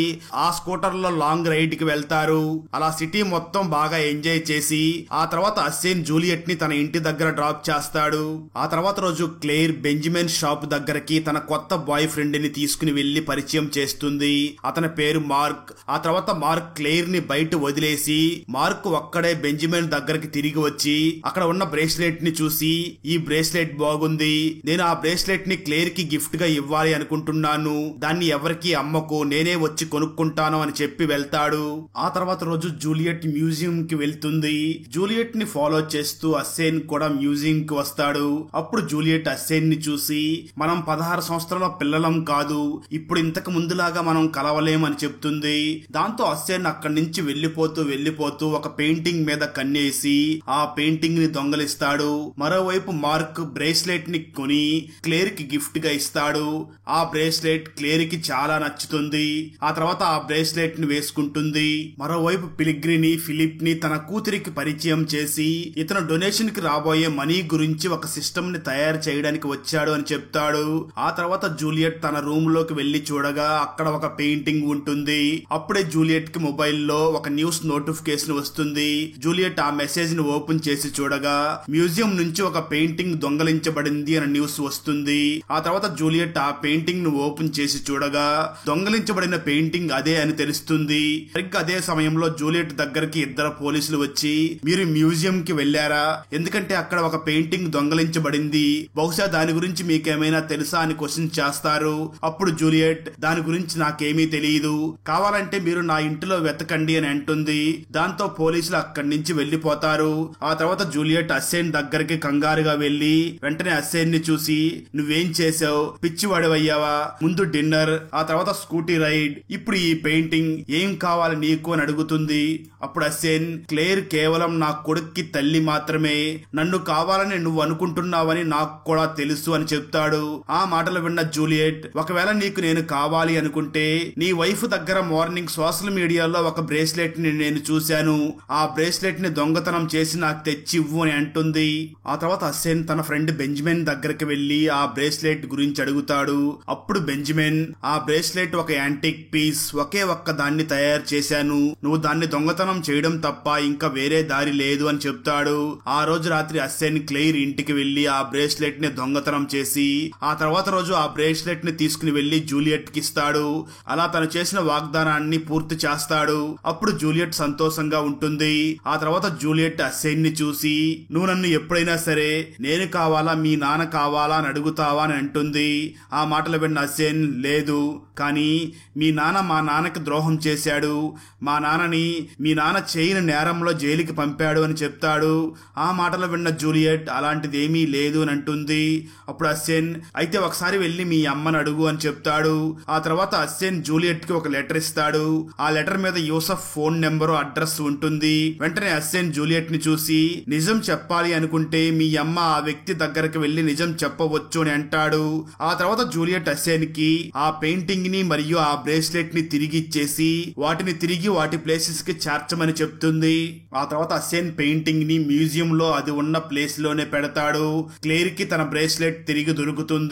A: ఆ స్కూటర్ లో లాంగ్ రైడ్ కి వెళ్తారు. అలా సిటీ మొత్తం బాగా ఎంజాయ్ చేసి ఆ తర్వాత అస్సేన్ జూలియట్ ని తన ఇంటి దగ్గర డ్రాప్ చేస్తాడు. ఆ తర్వాత రోజు క్లెయిర్ బెంజమిన్ షాప్ దగ్గరకి తన కొత్త బాయ్ ఫ్రెండ్ ని తీసుకుని వెళ్లి పరిచయం చేస్తుంది. అతని పేరు మార్క్. ఆ తర్వాత మార్క్ క్లెయిర్ ని బయట వదిలేసి మార్క్ ఒక్కడే బెంజమిన్ దగ్గరకి తిరిగి వచ్చి అక్కడ ఉన్న బ్రేస్లెట్ ని చూసి ఈ బ్రేస్లెట్ బాగుంది, నేను ఆ బ్రేస్లెట్ ని క్లెయిర్ కి గిఫ్ట్ గా ఇవ్వాలి అనుకుంటున్నాను, దాన్ని ఎవరికి అమ్మకు, నేనే వచ్చి కొనుక్కుంటాను అని చెప్పి వెళ్తాడు. ఆ తర్వాత రోజు జూలియట్ మ్యూజియం కి వెళ్తుంది. జూలియట్ ని ఫాలో చేస్తూ అస్సేన్ కూడా మ్యూజియం కి వస్తాడు. అప్పుడు జూలియట్ అస్సేన్ ని చూసి మనం 16 సంవత్సరాల పిల్లలం కాదు, ఇప్పుడు ఇంతకు ముందులాగా మనం కలవలేమని చెప్తుంది. దాంతో అస్సేన్ అక్కడి నుంచి వెళ్లిపోతూ ఒక పెయింటింగ్ మీద కన్నేసి ఆ పెయింటింగ్ ని దొంగలిస్తాడు. మరోవైపు మార్క్ బ్రేస్లెట్ ని కొని క్లెయిర్ కి గిఫ్ట్ గా ఇస్తాడు. ఆ బ్రేస్లెట్ క్లెయిర్ కి చాలా నచ్చుతుంది. ఆ తర్వాత ఆ బ్రేస్లెట్ ని వేసుకుంటుంది. మరోవైపు పిలిగ్రిని ఫిలిప్ ని తన కూతురికి పరిచయం చేసి ఇతను డొనేషన్ కి రాబోయే మనీ గురించి ఒక సిస్టమ్ ని తయారు చేయడానికి వచ్చాడు అని చెప్తాడు. ఆ తర్వాత జూలియట్ తన రూమ్ లోకి వెళ్లి చూడగా అక్కడ ఒక పెయింటింగ్ ఉంటుంది. అప్పుడే జూలియట్ కి మొబైల్ లో ఒక న్యూస్ నోటిఫికేషన్ వస్తుంది. జూలియట్ ఆ మెసేజ్ ని ఓపెన్ చేసి చూడగా మ్యూజియం నుంచి ఒక పెయింటింగ్ దొంగలించబడింది అనే న్యూస్ వస్తుంది. ఆ తర్వాత జూలియట్ ఆ పెయింటింగ్ ను ఓపెన్ చేసి చూడగా దొంగలించబడిన పెయింటింగ్ అదే అని తెలుస్తుంది. సరిగ్గా అదే సమయంలో జూలియట్ దగ్గరికి ఇద్దరు పోలీసులు వచ్చి మీరు మ్యూజియం కి వెళ్లారా, ఎందుకంటే అక్కడ ఒక పెయింటింగ్ దొంగలించబడింది, బహుశా దాని గురించి మీకేమైనా తెలుసా అని క్వశ్చన్ చేస్తారు. అప్పుడు జూలియట్ దాని గురించి నాకేమీ తెలియదు, కావాలంటే మీరు నా ఇంటిలో వెతకండి అని అంటుంది. దాంతో పోలీసులు అక్కడి నుంచి వెళ్లిపోతారు. ఆ తర్వాత జూలియట్ అస్సేన్ దగ్గరికి కంగారుగా వెళ్లి వెంటనే అస్సేన్ ని చూసి నువ్వేం చేసావు, పిచ్చివాడివయ్యావా, ముందు డిన్నర్, ఆ తర్వాత స్కూటీ రైడ్, ఇప్పుడు ఈ పెయింటింగ్, ఏం కావాలి నీకు అని అడుగుతుంది. అప్పుడు అస్సేన్ క్లెయిర్ కేవలం నా కొడుక్కి తల్లి మాత్రమే, నన్ను కావాలని నువ్వు అనుకుంటున్నావని నాకు కూడా తెలుసు అని చెప్తాడు. ఆ మాటలు విన్న జూలియట్, ఒకవేళ నీకు నేను కావాలి అనుకుంటే నీ వైఫ్ దగ్గర మార్నింగ్ సోషల్ మీడియాలో ఒక బ్రేస్లెట్ ని నేను చూశాను, ఆ బ్రేస్లెట్ ని దొంగతనం చేసి నాకు తెచ్చివ్వు అని అంటుంది. ఆ తర్వాత హస్సేన్ తన ఫ్రెండ్ బెంజమిన్ దగ్గరికి వెళ్లి ఆ బ్రేస్లెట్ గురించి అడుగుతాడు. అప్పుడు బెంజమిన్, ఆ బ్రేస్లెట్ ఒక యాంటిక్ పీస్, ఒకే ఒక్క దాన్ని తయారు చేశాను, నువ్వు దాన్ని దొంగతనం చేయడం తప్ప ఇంకా వేరే దారి లేదు అని చెప్తాడు. ఆ రోజు రాత్రి హస్సేన్ క్లెయిర్ ఇంటికి వెళ్లి ఆ బ్రేస్లెట్ ని దొంగతనం చేసి ఆ తర్వాత రోజు ఆ బ్రేస్లెట్ ని తీసుకుని వెళ్లి జూలియట్ కి ఇస్తాడు. అలా తను చేసిన వాగ్దానాన్ని పూర్తి చేస్తాడు. అప్పుడు జూలియట్ సంతోషంగా ఉంటుంది. ఆ తర్వాత జూలియట్ హస్సేన్ ని చూసి, నువ్వు నన్ను ఎప్పుడైనా సరే నేను కావాలా మీ నాన్న కావాలా అని అడుగుతావా అని అంటుంది. ఆ మాటలు విన్న హస్సేన్, లేదు, కానీ మీ నాన్న మా నాన్నకి ద్రోహం చేశాడు, మా నాన్నని మీ నాన్న చేయని నేరంలో జైలుకి పంపాడు అని చెప్తాడు. ఆ మాటలు విన్న జూలియట్, అలాంటిది ఏమీ లేదు అని అంటుంది. అప్పుడు హస్సేన్, అయితే ఒకసారి వెళ్లి మీ అమ్మని అడుగు అని చెప్తాడు. ఆ తర్వాత హస్సేన్ జూలియట్ కి ఒక లెటర్ ఇస్తాడు. ఆ లెటర్ మీద యూసఫ్ ఫోన్ నెంబరు, అడ్రస్ ఉంటుంది. వెంటనే హస్సేన్ జూలియట్ ని చూసి, నిజం చెప్పాలి అనుకుంటే మీ అమ్మ ఆ వ్యక్తి దగ్గరకు వెళ్లి నిజం చెప్పవచ్చు అని అంటాడు. ఆ తర్వాత జూలియట్ హస్సేన్ కి ఆ పెయింటింగ్ ని మరియు ఆ బ్రేస్లెట్ ని తిరిగి ఇచ్చేసి వాటిని తిరిగి వాటి ప్లేసెస్ కి చేర్చమని చెప్తుంది. ఆ తర్వాత హస్సేన్ పెయింటింగ్ ని మ్యూజియం లో అది ఉన్న ప్లేస్ లోనే పెడతాడు. క్లేర్ కి తన బ్రేస్లెట్ తిరిగి దొరుకుతుంది.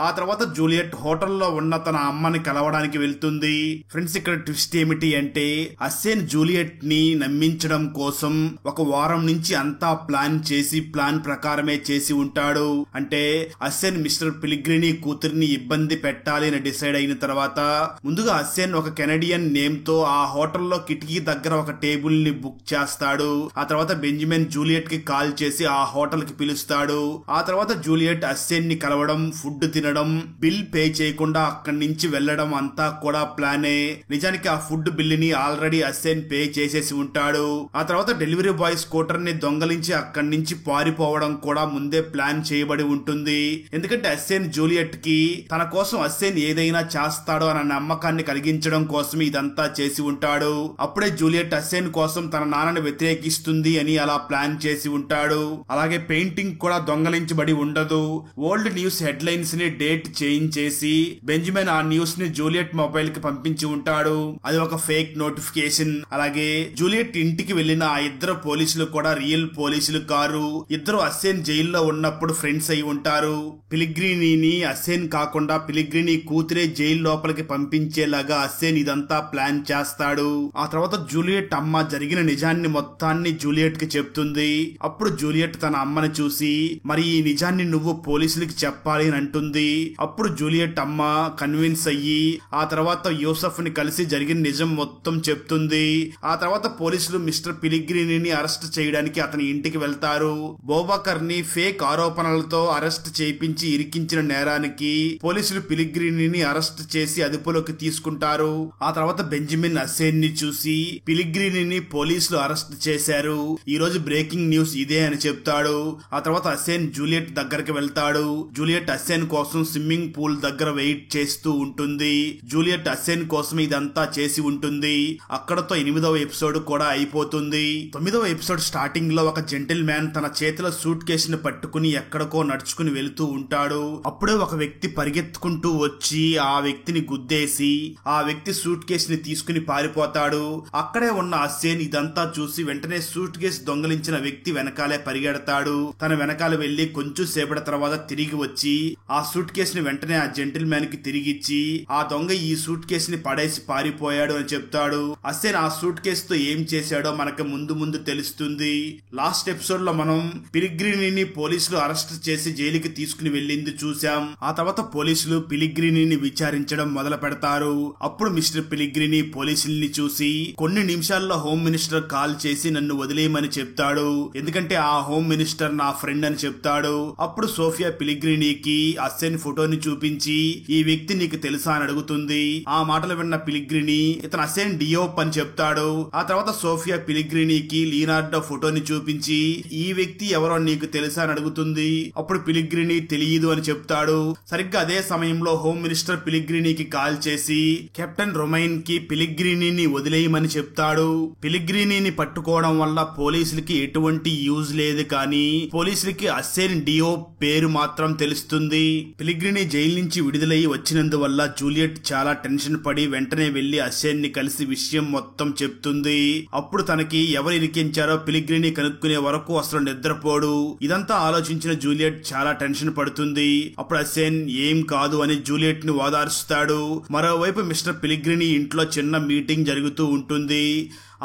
A: ఆ తర్వాత జూలియట్ హోటల్లో ఉన్న తన అమ్మని కలవడానికి వెళ్తుంది. ఫ్రెండ్స్, ఇక్కడ ట్విస్ట్ ఏమిటి అంటే హస్సేన్ జూలియట్ ని నమ్మించడం కోసం ఒక వారం నుంచి అంతా ప్లాన్ చేసి ప్లాన్ ప్రకారమే చేసి ఉంటాడు. అంటే హస్సేన్ మిస్టర్ పిలిగ్రినీ కూతురిని ఇబ్బంది పెట్టాలి అని డిసైడ్ అయిన తర్వాత ముందుగా హస్సేన్ ఒక కెనడియన్ నేమ్ తో ఆ హోటల్లో కిటికీ దగ్గర ఒక టేబుల్ ని బుక్ చేస్తాడు. ఆ తర్వాత బెంజమిన్ జూలియట్ కి కాల్ చేసి ఆ హోటల్ కి పిలుస్తాడు. ఆ తర్వాత జూలియట్ హస్సేన్ ని కలవడం, ఫుడ్ తినడం, బిల్ పే చేయకుండా అక్కడి నుంచి వెళ్లడం అంతా కూడా ప్లానే. నిజానికి ఆ ఫుడ్ బిల్ ని ఆల్రెడీ హస్సేన్ పే చేసేసి ఉంటాడు. ఆ తర్వాత డెలివరీ బాయ్ స్కూటర్ ని దొంగలించి అక్కడి నుంచి పారిపోవడం కూడా ముందే ప్లాన్ చేయబడి ఉంటుంది. ఎందుకంటే హస్సేన్ జూలియట్ కి తన కోసం హస్సేన్ ఏదైనా చేస్తాడో అన్న నమ్మకాన్ని కలిగించడం కోసం ఇదంతా చేసి ఉంటాడు. అప్పుడే జూలియట్ హస్సేన్ కోసం తన నాన్నని వ్యతిరేకిస్తుంది అని అలా ప్లాన్ చేసి ఉంటాడు. అలాగే పెయింటింగ్ కూడా దొంగలించబడి ఉండదు. ఓల్డ్ న్యూస్ హెడ్లైన్స్ ని డేట్ చేంజ్ చేసి బెంజమిన్ ఆ న్యూస్ ని జూలియట్ మొబైల్ కి పంపించి ఉంటాడు. అది ఒక ఫేక్ నోటిఫికేషన్. అలాగే జూలియట్ ఇంటికి వెళ్లిన ఆ ఇద్దరు పోలీసులు కూడా రియల్ పోలీసులు కారు. ఇద్దరు హస్సేన్ జైల్లో ఉన్నప్పుడు ఫ్రెండ్స్ అయి ఉంటారు. పిలిగ్రినీని హస్సేన్ కాకుండా పిలిగ్రినీ కూతురే జైలు లోపలికి పంపించేలాగా హస్సేన్ ఇదంతా ప్లాన్ చేస్తాడు. ఆ తర్వాత జూలియట్ అమ్మ జరిగిన నిజాన్ని మొత్తాన్ని జూలియట్ కి చెప్తుంది. అప్పుడు జూలియట్ తన అమ్మని చూసి, మరి ఈ నిజాన్ని నువ్వు పోలీసులకి చెప్పాలి అని అంటుంది. అప్పుడు జూలియట్ అమ్మ కన్విన్స్ అయ్యి ఆ తర్వాత యూసఫ్ ని కలిసి జరిగిన నిజం మొత్తం చెప్తుంది. ఆ తర్వాత పోలీసులు మిస్టర్ పిలిగ్రినీని అరెస్ట్ చేయడానికి అతని ఇంటికి వెళ్తారు. బోబాకర్ ని ఫేక్ ఆరోపణలతో అరెస్ట్ చేయించి ఇరికించిన నేరానికి పోలీసులు పిలిగ్రినీని అరెస్ట్ చేసి అదుపులోకి తీసుకుంటారు. ఆ తర్వాత బెంజమిన్ హస్సేన్ ని చూసి, పిలిగ్రినీని పోలీసులు అరెస్ట్ చేశారు, ఈ రోజు బ్రేకింగ్ న్యూస్ ఇదే అని చెప్తాడు. ఆ తర్వాత హస్సేన్ జూలియట్ దగ్గరికి వెళ్తాడు. జూలియట్ హస్సేన్ కోసం స్విమ్మింగ్ పూల్ దగ్గర వెయిట్ చేస్తూ ఉంటుంది. జూలియట్ హస్సేన్ కోసం ఇదంతా చేసి ఉంటుంది. అక్కడతో 8వ ఎపిసోడ్ కూడా అయిపోతుంది. 9వ ఎపిసోడ్ స్టార్టింగ్ లో ఒక జెంటిల్ మ్యాన్ తన చేతిలో సూట్ కేసు ని పట్టుకుని ఎక్కడికో నడుచుకుని వెళుతూ ఉంటాడు. అప్పుడే ఒక వ్యక్తి పరిగెత్తుకుంటూ వచ్చి ఆ వ్యక్తిని గుద్దేసి ఆ వ్యక్తి సూట్ కేసు ని తీసుకుని పారిపోతాడు. అక్కడే ఉన్న హస్సేన్ ఇదంతా చూసి వెంటనే సూట్ కేసు దొంగలించిన వ్యక్తి వెనకాలే పరిగెడతాడు. తన వెనకాల వెళ్లి కొంచెం సేపటి తర్వాత తిరిగి వచ్చి ఆ సూట్ కేసు ని వెంటనే ఆ జెంటిల్ మ్యాన్ కి తిరిగిచ్చి ఆ దొంగ ఈ సూట్ కేసు ని పడేసి పారిపోయాడు అని చెప్తాడు. హస్సేన్ ఆ సూట్ కేసుతో ఏం చేశాడో మనకు ముందు ముందు తెలుస్తుంది. లాస్ట్ ఎపిసోడ్ లో మనం పిలిగ్రినీని పోలీసులు అరెస్ట్ చేసి జైలుకి తీసుకుని వెళ్ళింది చూసాం. ఆ తర్వాత పోలీసులు పిలిగ్రినీని విచారించడం మొదలు పెడతారు. అప్పుడు మిస్టర్ పిలిగ్రినీ పోలీసుల్ని చూసి కొన్ని నిమిషాల్లో హోమ్ మినిస్టర్ కాల్ చేసి నన్ను వదిలేయమని చెప్తాడు. ఎందుకంటే ఆ హోమ్ మినిస్టర్ నా ఫ్రెండ్ అని చెప్తాడు. అప్పుడు సోఫియా పిలిగ్రినీకి హస్సేన్ ఫోటోని చూపించి ఈ వ్యక్తి నీకు తెలుసా అని అడుగుతుంది. ఆ మాటలు విన్న పిలిగ్రినీ ఇతను హస్సేన్ డియోప్ అని చెప్తాడు. ఆ తర్వాత సోఫియా పిలిగ్రినీకి లియోనార్డో ఫోటోని చూపించి ఈ వ్యక్తి ఎవరో నీకు తెలుసా అని అడుగుతుంది. అప్పుడు పిలిగ్రినీ తెలియదు అని చెప్తాడు. సరిగ్గా అదే సమయంలో హోమ్ మినిస్టర్ పిలిగ్రినీకి కాల్ చేసి కెప్టెన్ రొమైన్ కి పిలిగ్రినీని వదిలేయమని చెప్తాడు. పిలిగ్రినీని పట్టుకోవడం వల్ల పోలీసులకి ఎటువంటి యూజ్ లేదు, కానీ పోలీసులకి హస్సేన్ డియోప్ పేరు మాత్రం తెలుస్తుంది. ఉంటుంది. పిలిగ్రిని జైలు నుంచి విడుదలయ్యి వచ్చినందువల్ల జూలియట్ చాలా టెన్షన్ పడి వెంటనే వెళ్లి అస్సేన్ ని కలిసి విషయం మొత్తం చెప్తుంది. అప్పుడు తనకి ఎవరు ఇరికించారో పిలిగ్రిని కనుక్కునే వరకు అసలు నిద్రపోడు. ఇదంతా ఆలోచించిన జూలియట్ చాలా టెన్షన్ పడుతుంది. అప్పుడు అస్సేన్ ఏం కాదు అని జూలియట్ ని ఓదార్చుతాడు. మరోవైపు మిస్టర్ పిలిగ్రిని ఇంట్లో చిన్న మీటింగ్ జరుగుతూ ఉంటుంది.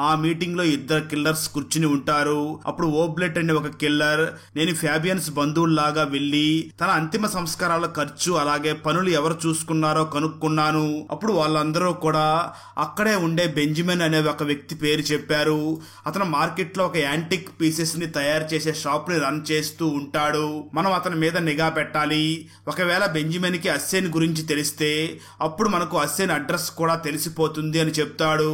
A: ఆ మీటింగ్ లో ఇద్దరు కిల్లర్స్ కూర్చుని ఉంటారు. అప్పుడు ఓబ్లెట్ అనే ఒక కిల్లర్ నేను ఫ్యాబియన్స్ బంధువుల్లాగా వెళ్లి తన అంతిమ సంస్కారాల ఖర్చు అలాగే పనులు ఎవరు చూసుకున్నారో కనుక్కున్నాను. అప్పుడు వాళ్ళందరూ కూడా అక్కడే ఉండే బెంజమిన్ అనే ఒక వ్యక్తి పేరు చెప్పారు. అతను మార్కెట్ లో ఒక యాంటిక్ పీసెస్ ని తయారు చేసే షాప్ ని రన్ చేస్తూ ఉంటాడు. మనం అతని మీద నిఘా పెట్టాలి. ఒకవేళ బెంజమిన్ కి అస్సేన్ గురించి తెలిస్తే అప్పుడు మనకు అస్సేన్ అడ్రస్ కూడా తెలిసిపోతుంది అని చెప్తాడు.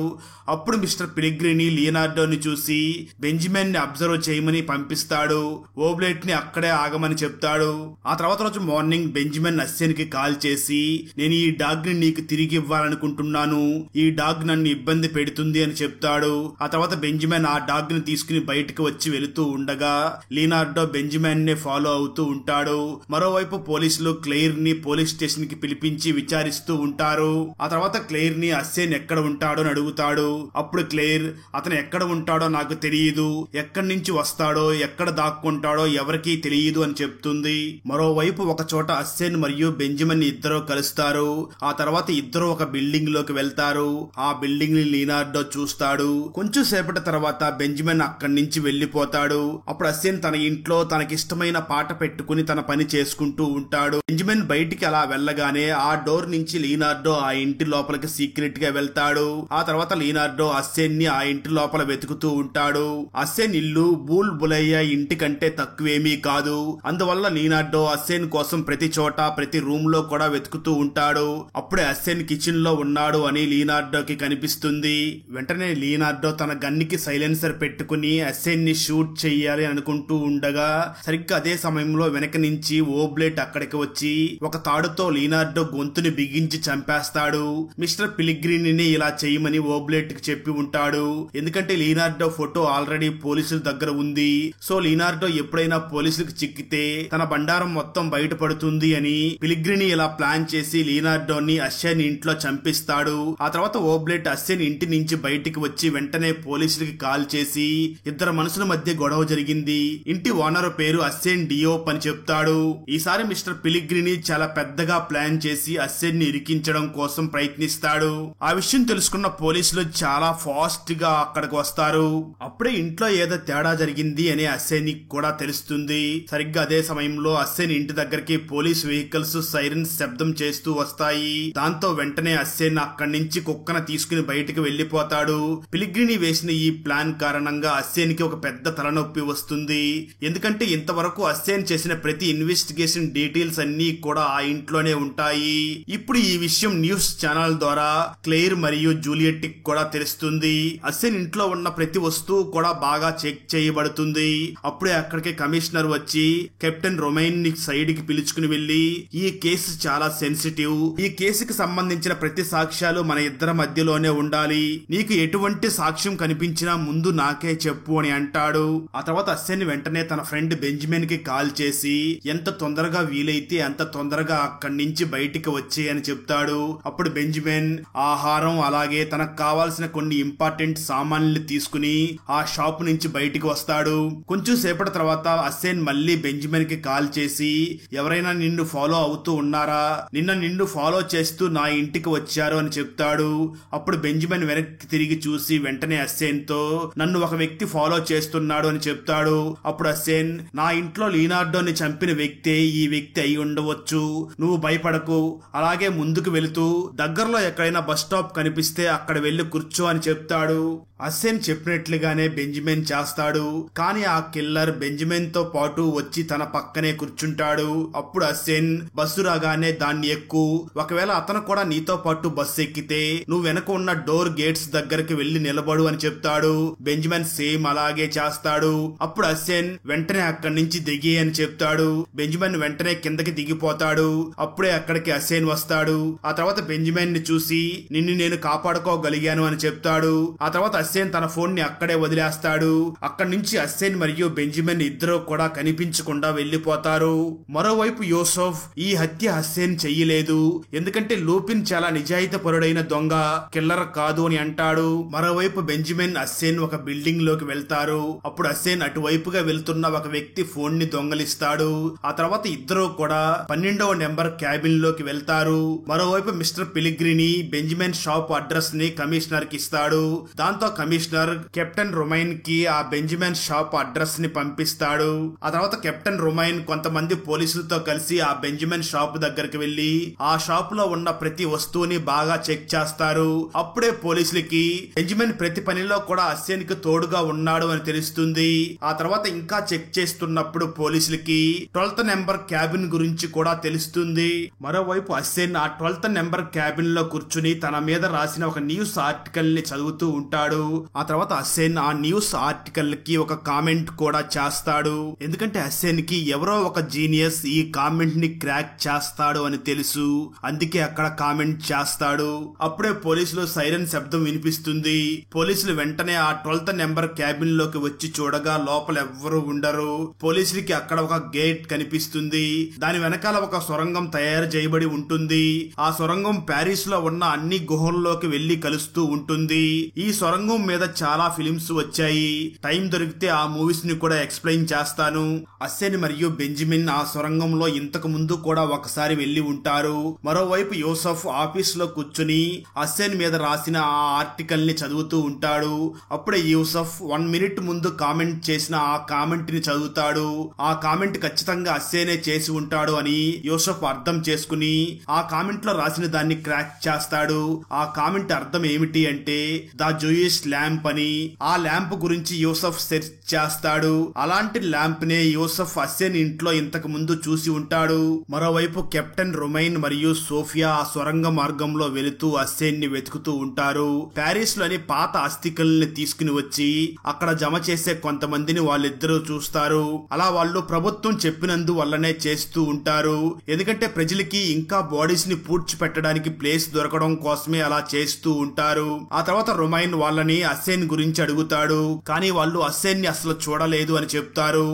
A: అప్పుడు మిస్టర్ పిలిగ్రిని లియనార్డోని చూసి బెంజమిన్ ని అబ్జర్వ్ చేయమని పంపిస్తాడు. ఓబ్లెట్ ని అక్కడే ఆగమని చెప్తాడు. ఆ తర్వాత రోజు మార్నింగ్ బెంజమిన్ అస్సేన్ కి కాల్ చేసి నేను ఈ డాగ్ ని నీకు తిరిగి ఇవ్వాలనుకుంటున్నాను, ఈ డాగ్ నన్ను ఇబ్బంది పెడుతుంది అని చెప్తాడు. ఆ తర్వాత బెంజమిన్ ఆ డాగ్ ని తీసుకుని బయటకు వచ్చి వెళుతూ ఉండగా లియనార్డో బెంజమిన్ ని ఫాలో అవుతూ ఉంటాడు. మరోవైపు పోలీసులు క్లెయిర్ ని పోలీస్ స్టేషన్ కి పిలిపించి విచారిస్తూ ఉంటారు. ఆ తర్వాత క్లెయిర్ ని అస్సేన్ ఎక్కడ ఉంటాడో అని అడుగుతాడు. అప్పుడు క్లెయిర్ అతను ఎక్కడ ఉంటాడో నాకు తెలియదు, ఎక్కడి నుంచి వస్తాడో ఎక్కడ దాక్కుంటాడో ఎవరికీ తెలియదు అని చెప్తుంది. మరోవైపు ఒక చోట అస్సేన్ మరియు బెంజమిన్ ఇద్దరు కలుస్తారు. ఆ తర్వాత ఇద్దరు ఒక బిల్డింగ్ లోకి వెళ్తారు. ఆ బిల్డింగ్ ని లియనార్డో చూస్తాడు. కొంచెం సేపటి తర్వాత బెంజమిన్ అక్కడి నుంచి వెళ్లిపోతాడు. అప్పుడు అస్సేన్ తన ఇంట్లో తనకిష్టమైన పాట పెట్టుకుని తన పని చేసుకుంటూ ఉంటాడు. బెంజమిన్ బయటికి అలా వెళ్ళగానే ఆ డోర్ నుంచి లియనార్డో ఆ ఇంటి లోపలికి సీక్రెట్ గా వెళ్తాడు. ఆ తర్వాత లియనార్డో అస్సేన్ ని ఆ ఇంటి లోపల వెతుకుతూ ఉంటాడు. అస్సేన్ ఇల్లు బూల్ బులయ్య ఇంటి కంటే తక్కువేమీ కాదు. అందువల్ల లియనార్డో అస్సేన్ కోసం ప్రతి చోట ప్రతి రూమ్ లో కూడా వెతుకుతూ ఉంటాడు. అప్పుడే అస్సేన్ కిచెన్ లో ఉన్నాడు అని లియనార్డోకి కనిపిస్తుంది. వెంటనే లియనార్డో తన గన్నికి సైలెన్సర్ పెట్టుకుని అస్సేన్ ని షూట్ చెయ్యాలి అనుకుంటూ ఉండగా సరిగ్గా అదే సమయంలో వెనక నుంచి ఓబ్లెట్ అక్కడికి వచ్చి ఒక తాడుతో లియనార్డో గొంతుని బిగించి చంపేస్తాడు. మిస్టర్ పిలిగ్రిని ఇలా చేయమని ఓబ్లెట్ కి చెప్పి ఉంటాడు. ఎందుకంటే లియనార్డో ఫోటో ఆల్రెడీ పోలీసుల దగ్గర ఉంది. సో లియనార్డో ఎప్పుడైనా పోలీసులకు చిక్కితే తన బండారం మొత్తం బయటపడుతుంది అని పిలిగ్రిని ఇలా ప్లాన్ చేసి లియనార్డోని అస్సేన్ ఇంట్లో చంపిస్తాడు. ఆ తర్వాత ఓబ్లెట్ అస్సేన్ ఇంటి నుంచి బయటికి వచ్చి వెంటనే పోలీసులకి కాల్ చేసి ఇద్దరు మనుషుల మధ్య గొడవ జరిగింది, ఇంటి ఓనర్ పేరు అస్సేన్ డియోప్ అని చెప్తాడు. ఈసారి మిస్టర్ పిలిగ్రిని చాలా పెద్దగా ప్లాన్ చేసి అస్సేన్ ని ఇరికించడం కోసం ప్రయత్నిస్తాడు. ఆ విషయం తెలుసుకున్న పోలీసులు చాలా ఫాస్ట్ గా అక్కడికి వస్తారు. అప్పుడే ఇంట్లో ఏదో తేడా జరిగింది అని అస్సేన్ కూడా తెలుస్తుంది. సరిగ్గా అదే సమయంలో అస్సేన్ ఇంటి దగ్గరికి పోలీస్ వెహికల్స్ సైరన్స్ శబ్దం చేస్తూ వస్తాయి. దాంతో వెంటనే అస్సేన్ అక్కడి నుంచి కుక్కను తీసుకుని బయటకు వెళ్లిపోతాడు. పిలిగ్రిని వేసిన ఈ ప్లాన్ కారణంగా అస్సేన్ కి ఒక పెద్ద తలనొప్పి వస్తుంది. ఎందుకంటే ఇంతవరకు అస్సేన్ చేసిన ప్రతి ఇన్వెస్టిగేషన్ డీటెయిల్స్ అన్ని కూడా ఆ ఇంట్లోనే ఉంటాయి. ఇప్పుడు ఈ విషయం న్యూస్ ఛానల్ ద్వారా క్లెయిర్ మరియు జూలియట్ కూడా తెలుస్తుంది. అస్సేన్ ఇంట్లో ఉన్న ప్రతి వస్తువు కూడా బాగా చెక్ చేయబడుతుంది. అప్పుడే అక్కడికి కమిషనర్ వచ్చి కెప్టెన్ రొమైన్ ని సైడ్ కి పిలుచుకుని వెళ్లి ఈ కేసు చాలా సెన్సిటివ్, ఈ కేసుకి సంబంధించిన ప్రతి సాక్ష్యాలు మన ఇద్దరి మధ్యలోనే ఉండాలి, నీకు ఎటువంటి సాక్ష్యం కనిపించినా ముందు నాకే చెప్పు అని అంటాడు. ఆ తర్వాత అస్సేన్ వెంటనే తన ఫ్రెండ్ బెంజమిన్ కి కాల్ చేసి ఎంత తొందరగా వీలైతే అంత తొందరగా అక్కడి నుంచి బయటికి వచ్చేయని చెప్తాడు. అప్పుడు బెంజమిన్ ఆహారం అలాగే తనకు కావాల్సిన కొన్ని ఇంపార్టెంట్ సామాన్లు తీసుకుని ఆ షాప్ నుంచి బయటికి వస్తాడు. కొంచెం సేపటి తర్వాత అస్సేన్ మళ్ళీ బెంజమిన్ కి కాల్ చేసి ఎవరైనా నిన్ను ఫాలో అవుతూ ఉన్నారా, నిన్ను ఫాలో చేస్తూ నా ఇంటికి వచ్చారు అని చెప్తాడు. అప్పుడు బెంజమిన్ వెనక్కి తిరిగి చూసి వెంటనే అస్సేన్ తో నన్ను ఒక వ్యక్తి ఫాలో చేస్తున్నాడు అని చెప్తాడు. అప్పుడు అస్సేన్ నా ఇంట్లో లియనార్డోని చంపిన వ్యక్తే ఈ వ్యక్తి అయి ఉండవచ్చు, నువ్వు భయపడకు, అలాగే ముందుకు వెళుతూ దగ్గరలో ఎక్కడైనా బస్ స్టాప్ కనిపిస్తే అక్కడ వెళ్లి కూర్చో అని చెప్తాడు. అస్సేన్ చెప్పినట్లుగానే బెంజమిన్ చేస్తాడు. కానీ ఆ కిల్లర్ బెంజమిన్ తో పాటు వచ్చి తన పక్కనే కూర్చుంటాడు. అప్పుడు అస్సేన్ బస్సు రాగానే దాన్ని ఎక్కు, ఒకవేళ అతను కూడా నీతో పాటు బస్సు ఎక్కితే నువ్వు వెనక ఉన్న డోర్ గేట్స్ దగ్గరికి వెళ్లి నిలబడు అని చెప్తాడు. బెంజమిన్ సేమ్ అలాగే చేస్తాడు. అప్పుడు అస్సేన్ వెంటనే అక్కడి నుంచి దిగి అని చెప్తాడు. బెంజమిన్ వెంటనే కిందకి దిగిపోతాడు. అప్పుడే అక్కడికి అస్సేన్ వస్తాడు. ఆ తర్వాత బెంజమిన్ ని చూసి నిన్ను నేను కాపాడుకోగలిగాను అని చెప్తాడు. ఆ తర్వాత అస్సేన్ తన ఫోన్ ని అక్కడే వదిలేస్తాడు. అక్కడి నుంచి అస్సేన్ మరియు బెంజమిన్ ఇద్దరు కూడా కనిపించకుండా వెళ్లిపోతారు. మరోవైపు యూసఫ్ ఈ హత్య అస్సేన్ చెయ్యలేదు, ఎందుకంటే లూపిన్ చాలా నిజాయితీపరుడైన దొంగ, కిల్లర్ కాదు అని అంటాడు. మరోవైపు బెంజమిన్ అస్సేన్ ఒక బిల్డింగ్ లోకి వెళ్తారు. అప్పుడు అస్సేన్ అటువైపుగా వెళ్తున్న ఒక వ్యక్తి ఫోన్ ని దొంగలిస్తాడు. ఆ తర్వాత ఇద్దరు కూడా 12వ నెంబర్ క్యాబిన్ లోకి వెళ్తారు. మరోవైపు మిస్టర్ పిలిగ్రిని బెంజమిన్ షాప్ అడ్రస్ ని కమిషనర్ కి ఇస్తాడు. దాంతో కమిషనర్ కెప్టెన్ రొమైన్ కి ఆ బెంజమిన్ షాప్ అడ్రస్ ని పంపిస్తాడు. ఆ తర్వాత కెప్టెన్ రొమైన్ కొంతమంది పోలీసులతో కలిసి ఆ బెంజమిన్ షాప్ దగ్గరికి వెళ్లి ఆ షాప్ లో ఉన్న ప్రతి వస్తువుని బాగా చెక్ చేస్తారు. అప్పుడే పోలీసులకి బెంజమిన్ ప్రతి పనిలో కూడా అస్సేన్ కి తోడుగా ఉన్నాడు అని తెలుస్తుంది. ఆ తర్వాత ఇంకా చెక్ చేస్తున్నప్పుడు పోలీసులకి 12th నెంబర్ క్యాబిన్ గురించి కూడా తెలుస్తుంది. మరోవైపు అస్సేన్ ఆ 12th నెంబర్ క్యాబిన్ లో కూర్చుని తన మీద రాసిన ఒక న్యూస్ ఆర్టికల్ ని చదువుతూ ఉంటాడు. ఆ తర్వాత అస్సేన్ ఆ న్యూస్ ఆర్టికల్ కి ఒక కామెంట్ కూడా చేస్తాడు. ఎందుకంటే అస్సేన్ కి ఎవరో ఒక జీనియస్ ఈ కామెంట్ ని క్రాక్ చేస్తాడు అని తెలుసు, అందుకే అక్కడ కామెంట్ చేస్తాడు. అప్పుడే పోలీసులు సైరన్ శబ్దం వినిపిస్తుంది. పోలీసులు వెంటనే ఆ 12th నెంబర్ క్యాబిన్ లోకి వచ్చి చూడగా లోపల ఎవ్వరూ ఉండరు. పోలీసులకి అక్కడ ఒక గేట్ కనిపిస్తుంది. దాని వెనకాల ఒక సొరంగం తయారు చేయబడి ఉంటుంది. ఆ సొరంగం ప్యారిస్ లో ఉన్న అన్ని గుహల్లోకి వెళ్లి కలుస్తూ ఉంటుంది. ఈ సొరంగం మీద చాలా ఫిలిమ్స్ వచ్చాయి, టైం దొరికితే ఆ మూవీస్ ని కూడా ఎక్స్ప్లెయిన్ చేస్తాను. అస్సేన్ మరియు బెంజమిన్ ఆ సొరంగంలో ఇంతకు ముందు కూడా ఒకసారి వెళ్లి ఉంటారు. మరోవైపు యూసఫ్ ఆఫీస్ లో కూర్చుని అస్సేన్ మీద రాసిన ఆ ఆర్టికల్ ని చదువుతూ ఉంటాడు. అప్పుడే యూసఫ్ 1 మినిట్ ముందు కామెంట్ చేసిన ఆ కామెంట్ ని చదువుతాడు. ఆ కామెంట్ ఖచ్చితంగా అస్సేనే చేసి ఉంటాడు అని యూసఫ్ అర్థం చేసుకుని ఆ కామెంట్ లో రాసిన దాన్ని క్రాక్ చేస్తాడు. ఆ కామెంట్ అర్థం ఏమిటి అంటే ద జూయిష్ ల్యాంప్ అని. ఆ ల్యాంప్ గురించి యూసఫ్ సెర్చ్ చేస్తాడు. అలాంటి ల్యాంప్ నే యూసఫ్ అస్సేన్ ఇంట్లో ఇంతకు ముందు చూసి ఉంటాడు. మరోవైపు కెప్టెన్ రొమైన్ మరియు సోఫియా ఆ సొరంగ మార్గంలో వెళుతూ అస్సేన్ ని వెతుకుతూ ఉంటారు. ప్యారిస్ లోని పాత అస్థికల్ని తీసుకుని వచ్చి అక్కడ జమ చేసే కొంతమందిని వాళ్ళిద్దరూ చూస్తారు. అలా వాళ్ళు ప్రభుత్వం చెప్పినందు వల్లనే చేస్తూ ఉంటారు, ఎందుకంటే ప్రజలకి ఇంకా బాడీస్ ని పూడ్చిపెట్టడానికి ప్లేస్ దొరకడం కోసమే అలా చేస్తూ ఉంటారు. ఆ తర్వాత రొమైన్ వాళ్ళని అస్సేన్ గురించి అడుగుతాడు, కానీ వాళ్ళు అస్సేన్ ని అసలు చూడలేదు అని చెప్తారు.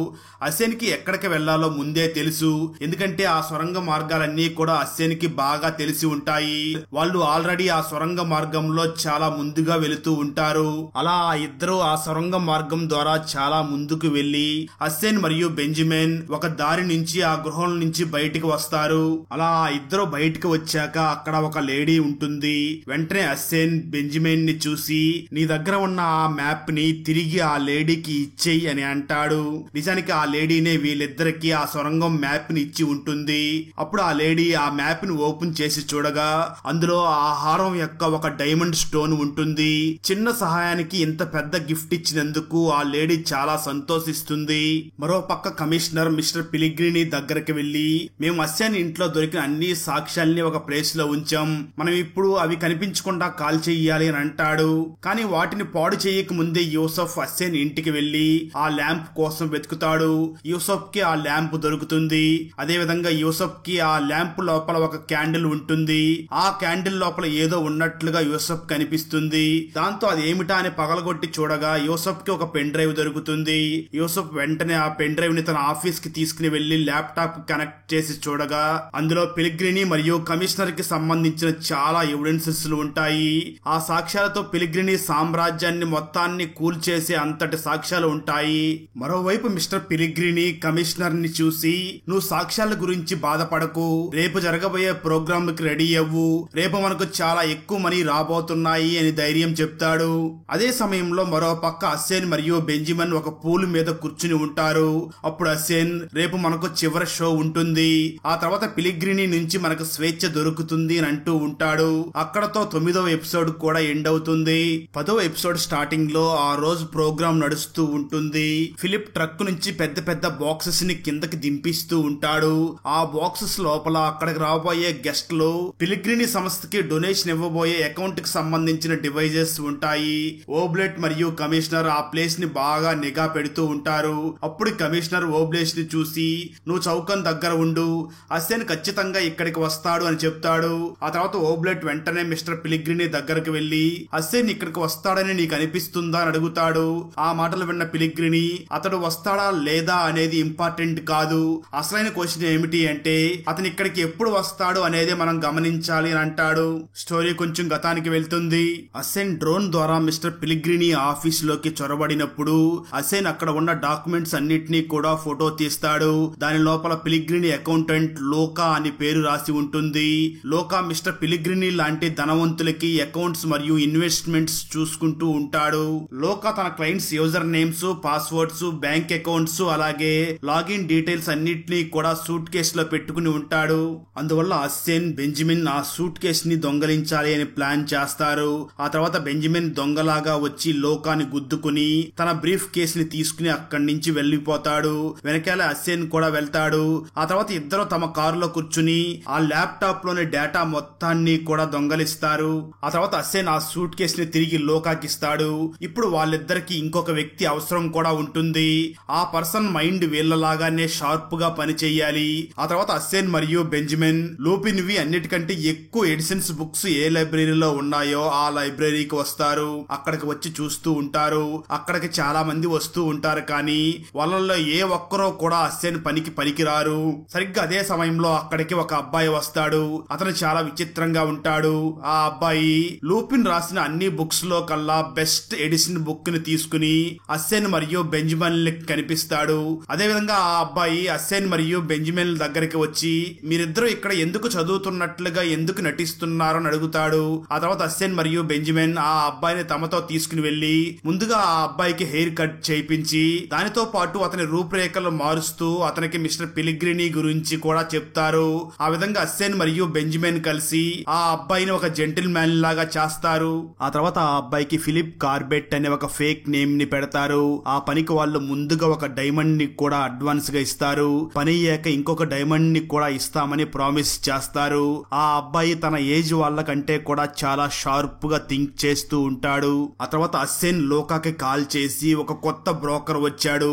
A: అస్సేన్ కి ఎక్కడికి వెళ్లాలో ముందే తెలుసు, ఎందుకంటే ఆ సొరంగ మార్గాలన్నీ కూడా అస్సేన్ కి బాగా తెలిసి ఉంటాయి. వాళ్ళు ఆల్రెడీ ఆ సొరంగ మార్గంలో చాలా ముందుగా వెళుతూ ఉంటారు. అలా ఆ ఇద్దరు ఆ సొరంగ మార్గం ద్వారా చాలా ముందుకు వెళ్లి అస్సేన్ మరియు బెంజమిన్ ఒక దారి నుంచి ఆ గృహం నుంచి బయటికి వస్తారు. అలా ఆ ఇద్దరు బయటికి వచ్చాక అక్కడ ఒక లేడీ ఉంటుంది. వెంటనే అస్సేన్ బెంజమిన్ ని చూసి నీ దగ్గర ఉన్న ఆ మ్యాప్ ని తిరిగి ఆ లేడీకి ఇచ్చేయి అని అంటాడు. నిజానికి ఆ లేడీనే వీళ్ళిద్దరికి ఆ సొరంగం మ్యాప్ ని ఇచ్చి ఉంటుంది. అప్పుడు ఆ లేడీ ఆ మ్యాప్ ని ఓపెన్ చేసి చూడగా అందులో ఆ హారం యొక్క ఒక డైమండ్ స్టోన్ ఉంటుంది. చిన్న సహాయానికి ఇంత పెద్ద గిఫ్ట్ ఇచ్చినందుకు ఆ లేడీ చాలా సంతోషిస్తుంది. మరో పక్క కమిషనర్ మిస్టర్ పిలిగ్రిని దగ్గరికి వెళ్లి మేము అస్సేన్ ఇంట్లో దొరికిన అన్ని సాక్ష్యాల్ని ఒక ప్లేస్ లో ఉంచాం, మనం ఇప్పుడు అవి కనిపించకుండా కాల్ చెయ్యాలి అని అంటాడు. కానీ వాటిని పాడు చేయక ముందే యూసఫ్ అస్సేన్ ఇంటికి వెళ్లి ఆ ల్యాంప్ కోసం వెతుకుతాడు. యూసఫ్ కి ఆ ల్యాంప్ దొరుకుతుంది. అదే విధంగా యూసఫ్ కి ఆ ల్యాంప్ లోపల ఒక క్యాండిల్ ఉంటుంది. ఆ క్యాండిల్ లోపల ఏదో ఉన్నట్లుగా యూసఫ్ కనిపిస్తుంది. దాంతో అది ఏమిటా అని పగలగొట్టి చూడగా యూసఫ్ కి ఒక పెన్ డ్రైవ్ దొరుకుతుంది. యూసఫ్ వెంటనే ఆ పెన్ డ్రైవ్ ని తన ఆఫీస్ కి తీసుకుని వెళ్లి ల్యాప్టాప్ కనెక్ట్ చేసి చూడగా అందులో పిలిగ్రిని మరియు కమిషనర్ కి సంబంధించిన చాలా ఎవిడెన్సెస్ ఉంటాయి. ఆ సాక్ష్యాలతో పిలిగ్రిని సామ్రాజ్యాన్ని మొత్తాన్ని కూల్చేసే అంతటి సాక్ష్యాలు ఉంటాయి. మరోవైపు మిస్టర్ పిలిగ్రిని కమిషనర్ ని చూసి నువ్వు సాక్ష్యాల గురించి బాధపడకు, రేపు జరగబోయే ప్రోగ్రామ్ కి రెడీ అవ్వు, రేపు మనకు చాలా ఎక్కువ మనీ రాబోతున్నాయి అని ధైర్యం చెప్తాడు. అదే సమయంలో మరో పక్క అస్సేన్ మరియు బెంజమిన్ ఒక పూల్ మీద కూర్చుని ఉంటారు. అప్పుడు అస్సేన్ రేపు మనకు చివరి షో ఉంటుంది, ఆ తర్వాత పిలిగ్రిని నుంచి మనకు స్వేచ్ఛ దొరుకుతుంది అని అంటూ ఉంటాడు. అక్కడతో 9వ ఎపిసోడ్ కూడా ఎండ్ అవుతుంది. 10వ ఎపిసోడ్ స్టార్టింగ్ లో ఆ రోజు ప్రోగ్రామ్ నడుస్తూ ఉంటుంది. ఫిలిప్ ట్రక్ నుంచి పెద్ద పెద్ద బాక్సెస్ ని కిందకి దింపిస్తూ ఉంటాడు. ఆ బాక్సెస్ లోపల అక్కడికి రాబోయే గెస్ట్లు పిలిగ్రిని సంస్థకి డొనేషన్ ఇవ్వబోయే అకౌంట్ కి సంబంధించిన డివైజెస్ ఉంటాయి. ఓబ్లెట్ మరియు కమిషనర్ ఆ ప్లేస్ ని బాగా నిఘా పెడుతూ ఉంటారు. అప్పుడు కమిషనర్ ఓబ్లేష్ ని చూసి నువ్వు చౌకం దగ్గర ఉండు, అస్సేన్ ఖచ్చితంగా ఇక్కడికి వస్తాడు అని చెప్తాడు. ఆ తర్వాత ఓబ్లెట్ వెంటనే మిస్టర్ పిలిగ్రిని దగ్గరకు వెళ్లి అస్సేన్ ఇక్కడికి వస్తాడని నీకు అనిపిస్తుందా అని అడుగుతాడు. ఆ మాటలు విన్న పిలిగ్రిని అతడు వస్తాడా లేదా అనేది ఇంపార్టెంట్ కాదు, అసలైన క్వశ్చన్ ఏమిటి అంటే అతను ఇక్కడికి ఎప్పుడు వస్తాడు అనేది మనం గమనించాలి అని అంటాడు. స్టోరీ కొంచెం గతానికి వెళ్తుంది. అసెన్ డ్రోన్ ద్వారా మిస్టర్ పిలిగ్రిని ఆఫీస్ లోకి చొరబడినప్పుడు అసెన్ అక్కడ ఉన్న డాక్యుమెంట్స్ అన్నిటినీ కూడా ఫోటో తీస్తాడు. దాని లోపల పిలిగ్రిని అకౌంటెంట్ లోకా అని పేరు రాసి ఉంటుంది. లోకా మిస్టర్ పిలిగ్రిని లాంటి ధనవంతులకి అకౌంట్స్ మరియు ఇన్వెస్ట్మెంట్స్ చూసుకుంటూ ఉంటాడు. లోకా తన clients user names, passwords, bank accounts అలాగే లాగిన్ డీటెయిల్స్ అన్నిటినీ కూడా సూట్ కేస్ లో పెట్టుకుని ఉంటాడు. అందువల్ల అసెన్, బెంజమిన్ ఆ సూట్ కేస్ ని దొంగలించాలి అని ప్లాన్ చేస్తారు. ఆ తర్వాత బెంజమిన్ దొంగలాగా వచ్చి లోకాని గుద్దుకుని తన బ్రీఫ్ కేస్ ని తీసుకుని అక్కడి నుంచి వెళ్లిపోతాడు. వెనకాల అసెన్ కూడా వెళ్తాడు. ఆ తర్వాత ఇద్దరు తమ కారులో కూర్చుని ఆ ల్యాప్టాప్ లోని డేటా మొత్తాన్ని కూడా దొంగలిస్తారు. ఆ తర్వాత అసెన్ ఆ సూట్ కేస్ ని తిరిగి లోకాకి ఇస్తాడు. ఇప్పుడు వాళ్ళిద్దరికి ఇంకొక వ్యక్తి అవసరం కూడా ఉంటుంది. ఆ పర్సన్ మైండ్ వీళ్ళలాగానే షార్ప్ గా పని చెయ్యాలి. ఆ తర్వాత అసెన్ మరియు బెంజమిన్ లూపిన్ వి అన్నిటికంటే ఎక్కువ ఎడిషన్స్ బుక్స్ ఏ లైబ్రరీలో ఉన్నాయో ఆ లైబ్రరీకి వస్తారు. అక్కడికి వచ్చి చూస్తూ ఉంటారు. అక్కడికి చాలా మంది వస్తూ ఉంటారు, కానీ వాళ్ళల్లో ఏ ఒక్కరో కూడా అసెన్ పనికి పనికిరారు. సరిగ్గా అదే సమయంలో అక్కడికి ఒక అబ్బాయి వస్తాడు. అతను చాలా విచిత్రంగా ఉంటాడు. ఆ అబ్బాయి లూపిన్ రాసిన అన్ని బుక్స్ లో కల్లా బెస్ట్ ఎడిషన్ బుక్ ని తీసుకుని అసెన్ మరియు బెంజమిన్ కనిపిస్తాడు. అదే విధంగా ఆ అబ్బాయి అసెన్ మరియు బెంజమిన్ దగ్గరికి వచ్చి మీరిద్దరూ ఇక్కడ ఎందుకు చదువుతున్నట్లుగా ఎందుకు నటిస్తున్నారు అని అడుగుతాడు. ఆ తర్వాత అసెన్ మరియు బెంజమిన్ ఆ అబ్బాయిని తమతో తీసుకుని వెళ్లి ముందుగా ఆ అబ్బాయికి హెయిర్ కట్ చేయించి దానితో పాటు అతని రూపురేఖలు మారుస్తూ అతనికి మిస్టర్ పిలిగ్రిని గురించి కూడా చెప్తారు. ఆ విధంగా అసెన్ మరియు బెంజమిన్ కలిసి ఆ అబ్బాయిని ఒక జెంటిల్ మ్యాన్ లాగా చేస్తారు. ఆ తర్వాత ఆ అబ్బాయికి ఫిలిప్ కార్బెట్ అనే ఒక ఫేక్ నేమ్ ని పెడతారు. ఆ పనికి వాళ్ళు ముందుగా ఒక డైమండ్ ని కూడా అడ్వాన్స్ గా ఇస్తారు. పని అయ్యాక ఇంకొక డైమండ్ ని కూడా ఇస్తామని ప్రామిస్ చేస్తారు. ఆ అబ్బాయి తన ఏజ్ వాళ్ళకంటే కూడా చాలా షార్ప్ గా థింక్ చేస్తూ ఉంటాడు. ఆ తర్వాత అసెన్ లోకాకి కాల్ చేసి ఒక కొత్త బ్రోకర్ వచ్చాడు,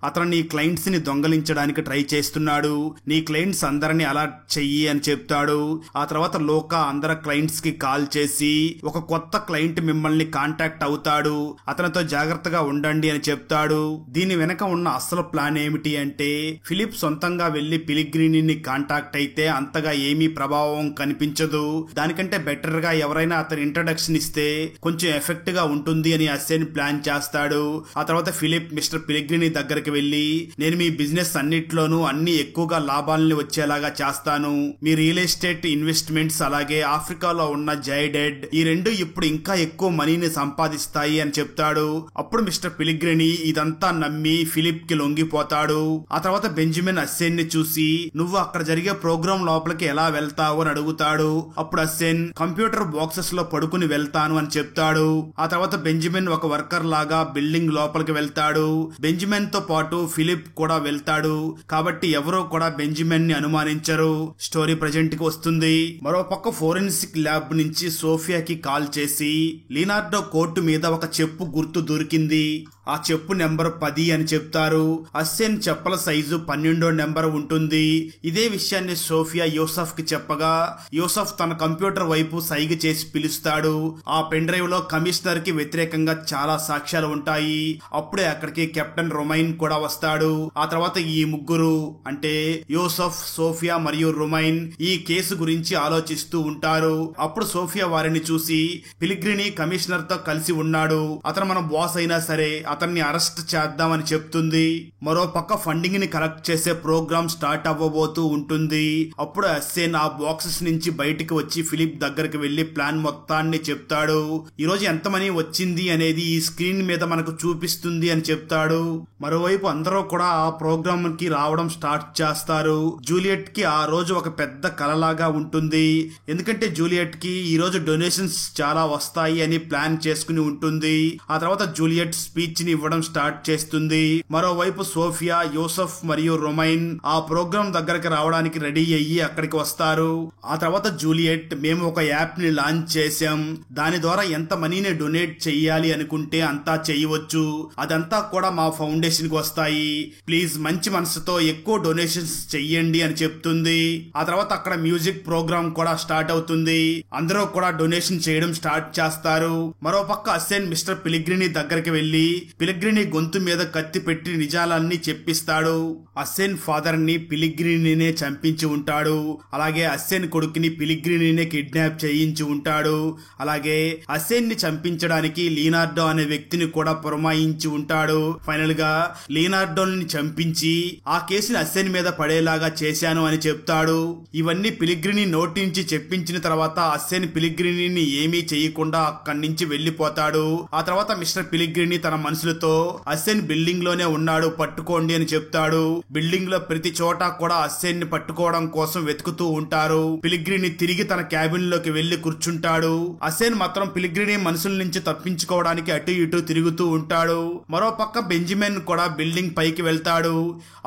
A: అతను నీ క్లయింట్స్ ని దొంగలించడానికి ట్రై చేస్తున్నాడు, నీ క్లయింట్స్ అందరిని అలర్ట్ చెయ్యి అని చెప్తాడు. ఆ తర్వాత లోకా అందరి క్లయింట్స్ కి కాల్ చేసి ఒక కొత్త క్లయింట్ మిమ్మల్ని కాంటాక్ట్ అవుతాడు, అతనితో జాగ్రత్తగా ఉండండి అని చెప్తాడు. దీని వెనక ఉన్న అసలు ప్లాన్ ఏమిటి అంటే ఫిలిప్ సొంతంగా వెళ్లి పిలిగ్రిని కాంటాక్ట్ అయితే అంతగా ఏమీ ప్రభావం కనిపించదు, దానికంటే బెటర్ గా ఎవరైనా అతని ఇంట్రడక్షన్ ఇస్తే కొంచెం ఎఫెక్ట్ గా ఉంటుంది అని అసెన్ ప్లాన్ చేస్తాడు. ఆ తర్వాత ఫిలిప్ మిస్టర్ పిలిగ్రిని దగ్గరికి వెళ్లి నేను మీ బిజినెస్ అన్నిట్లోనూ అన్ని ఎక్కువగా లాభాలని వచ్చేలాగా చేస్తాను, మీ రియల్ ఎస్టేట్ ఇన్వెస్ట్మెంట్స్ అలాగే ఆఫ్రికాలో ఉన్న జైడెడ్ ఈ రెండు ఇప్పుడు ఇంకా ఎక్కువ మనీని సంపాదిస్తాయి అని చెప్తాడు. అప్పుడు మిస్టర్ పిలిగ్రిని ఇదంతా నమ్మి ఫిలిప్ కి లొంగిపోతాడు. ఆ తర్వాత బెంజమిన్ అసెన్ ని చూసి నువ్వు అక్కడ జరిగే ప్రోగ్రామ్ లోపలికి ఎలా వెళ్తావు అని అడుగుతాడు. అప్పుడు అసెన్ కంప్యూటర్ బాక్సెస్ లో పడుకుని వెళ్తాను అని చెప్తాడు. ఆ తర్వాత బెంజమిన్ ఒక వర్కర్ లాగా బిల్డింగ్ లోపలికి వెళ్తాడు. బెంజమిన్ తో పాటు ఫిలిప్ కూడా వెళ్తాడు, కాబట్టి ఎవరో కూడా బెంజమిన్ ని అనుమానించరు. స్టోరీ ప్రెజెంట్ కి వస్తుంది. మరో పక్క ఫోరెన్సిక్ ల్యాబ్ నుంచి సోఫియాకి కాల్ చేసి లినార్డో కోర్టు మీద ఒక చెప్పు గుర్తు దొరికింది, ఆ చెప్పు నెంబర్ 10 అని చెప్తారు. అసెన్ చెప్పల సైజు 12వ నెంబర్ ఉంటుంది. ఇదే విషయాన్ని సోఫియా యూసఫ్ కి చెప్పగా యూసఫ్ తన కంప్యూటర్ వైపు సైగ చేసి పిలుస్తాడు. ఆ పెన్ డ్రైవ్ లో కమిషనర్ కి వ్యతిరేకంగా చాలా సాక్ష్యాలు ఉంటాయి. అప్పుడే అక్కడికి కెప్టెన్ రొమైన్ కూడా వస్తాడు. ఆ తర్వాత ఈ ముగ్గురు అంటే యూసఫ్, సోఫియా మరియు రొమైన్ ఈ కేసు గురించి ఆలోచిస్తూ ఉంటారు. అప్పుడు సోఫియా వారిని చూసి పిలిగ్రిని కమిషనర్ తో కలిసి ఉన్నాడు, అతను మన బాస్ అయినా సరే అతన్ని అరెస్ట్ చేద్దామని చెప్తుంది. మరో పక్క ఫండింగ్ ని కలెక్ట్ చేసే ప్రోగ్రామ్ స్టార్ట్ అవ్వబోతూ ఉంటుంది. అప్పుడు అసెన్ ఆ బాక్సెస్ నుంచి బయటికి వచ్చి ఫిలిప్ దగ్గరికి వెళ్లి ప్లాన్ మొత్తాన్ని చెప్తాడు. ఈ రోజు ఎంత మనీ వచ్చింది అనేది ఈ స్క్రీన్ మీద మనకు చూపిస్తుంది అని చెప్తాడు. మరోవైపు అందరూ కూడా ఆ ప్రోగ్రామ్ కి రావడం స్టార్ట్ చేస్తారు. జూలియట్ కి ఆ రోజు ఒక పెద్ద కలలాగా ఉంటుంది, ఎందుకంటే జూలియట్ కి ఈ రోజు డొనేషన్స్ చాలా వస్తాయి అని ప్లాన్ చేసుకుని ఉంటుంది. ఆ తర్వాత జూలియట్ స్పీచ్ ని ఇవ్వడం స్టార్ట్ చేస్తుంది. మరోవైపు సోఫియా, యూసఫ్ మరియు రొమైన్ ఆ ప్రోగ్రామ్ దగ్గరకు రావడానికి రెడీ అయ్యి అక్కడికి వస్తారు. ఆ తర్వాత జూలియట్, మేము ఒక యాప్ ని లాంచ్ చేశాం, దాని ద్వారా ఎంత మనీని డొనేట్ చెయ్యాలి అనుకుంటే అంతా చేయవచ్చు, అదంతా కూడా మా ఫౌండేషన్ కి వస్తాయి, ప్లీజ్ మంచి మనసుతో ఎక్కువ డొనేషన్స్ చెయ్యండి అని చెప్తుంది. ఆ తర్వాత అక్కడ మ్యూజిక్ ప్రోగ్రామ్ కూడా స్టార్ట్ అవుతుంది. అందరూ కూడా డొనేషన్ చేయడం స్టార్ట్ చేస్తారు. మరోపక్క అస్సేన్ మిస్టర్ పిలిగ్రినీ దగ్గరికి వెళ్లి పిలిగ్రినీ గొంతు మీద కత్తి పెట్టి నిజాలన్నీ చెప్పిస్తాడు. అస్సేన్ ఫాదర్ ని పిలిగ్రినీనే చంపించి ఉంటాడు. అలాగే అస్సేన్ కొడుకుని పిలిగ్రినీనే కిడ్నాప్ చేయించి ఉంటాడు. అలాగే అస్సేన్ ని చంపించడానికి లియోనార్డో అనే వ్యక్తిని కూడా పురమాయించి ఉంటాడు. ఫైనల్ గా లియోనార్డోని చంపించి ఆ కేసుని అస్సేన్ మీద పడేలాగా చేశాను అని చెప్తాడు. ఇవన్నీ పిలిగ్రినీ నోటి నుంచి చెప్పించిన తర్వాత అస్సేన్ పిలిగ్రినీని ఏమీ చేయకుండా అక్కడి నుంచి వెళ్లిపోతాడు. ఆ తర్వాత మిస్టర్ పిలిగ్రినీ తన మనుషులతో అస్సేన్ బిల్డింగ్ లోనే ఉన్నాడు, పట్టుకోండి అని చెప్తాడు. బిల్డింగ్ లో ప్రతి చోట కూడా అస్సేన్ ని పట్టుకోవడం కోసం వెతుకుతూ ఉంటారు. పిలిగ్రినీ తిరిగి తన క్యాబిన్ లోకి వెళ్లి కూర్చుంటాడు. అస్సేన్ మాత్రం పిలిగ్రినీ మనుషుల నుంచి తప్పించుకోవడానికి అటు ఇటు తిరుగుతూ ఉంటాడు. మరోపక్క బెంజమిన్ కూడా బిల్డింగ్ పైకి వెళ్తాడు.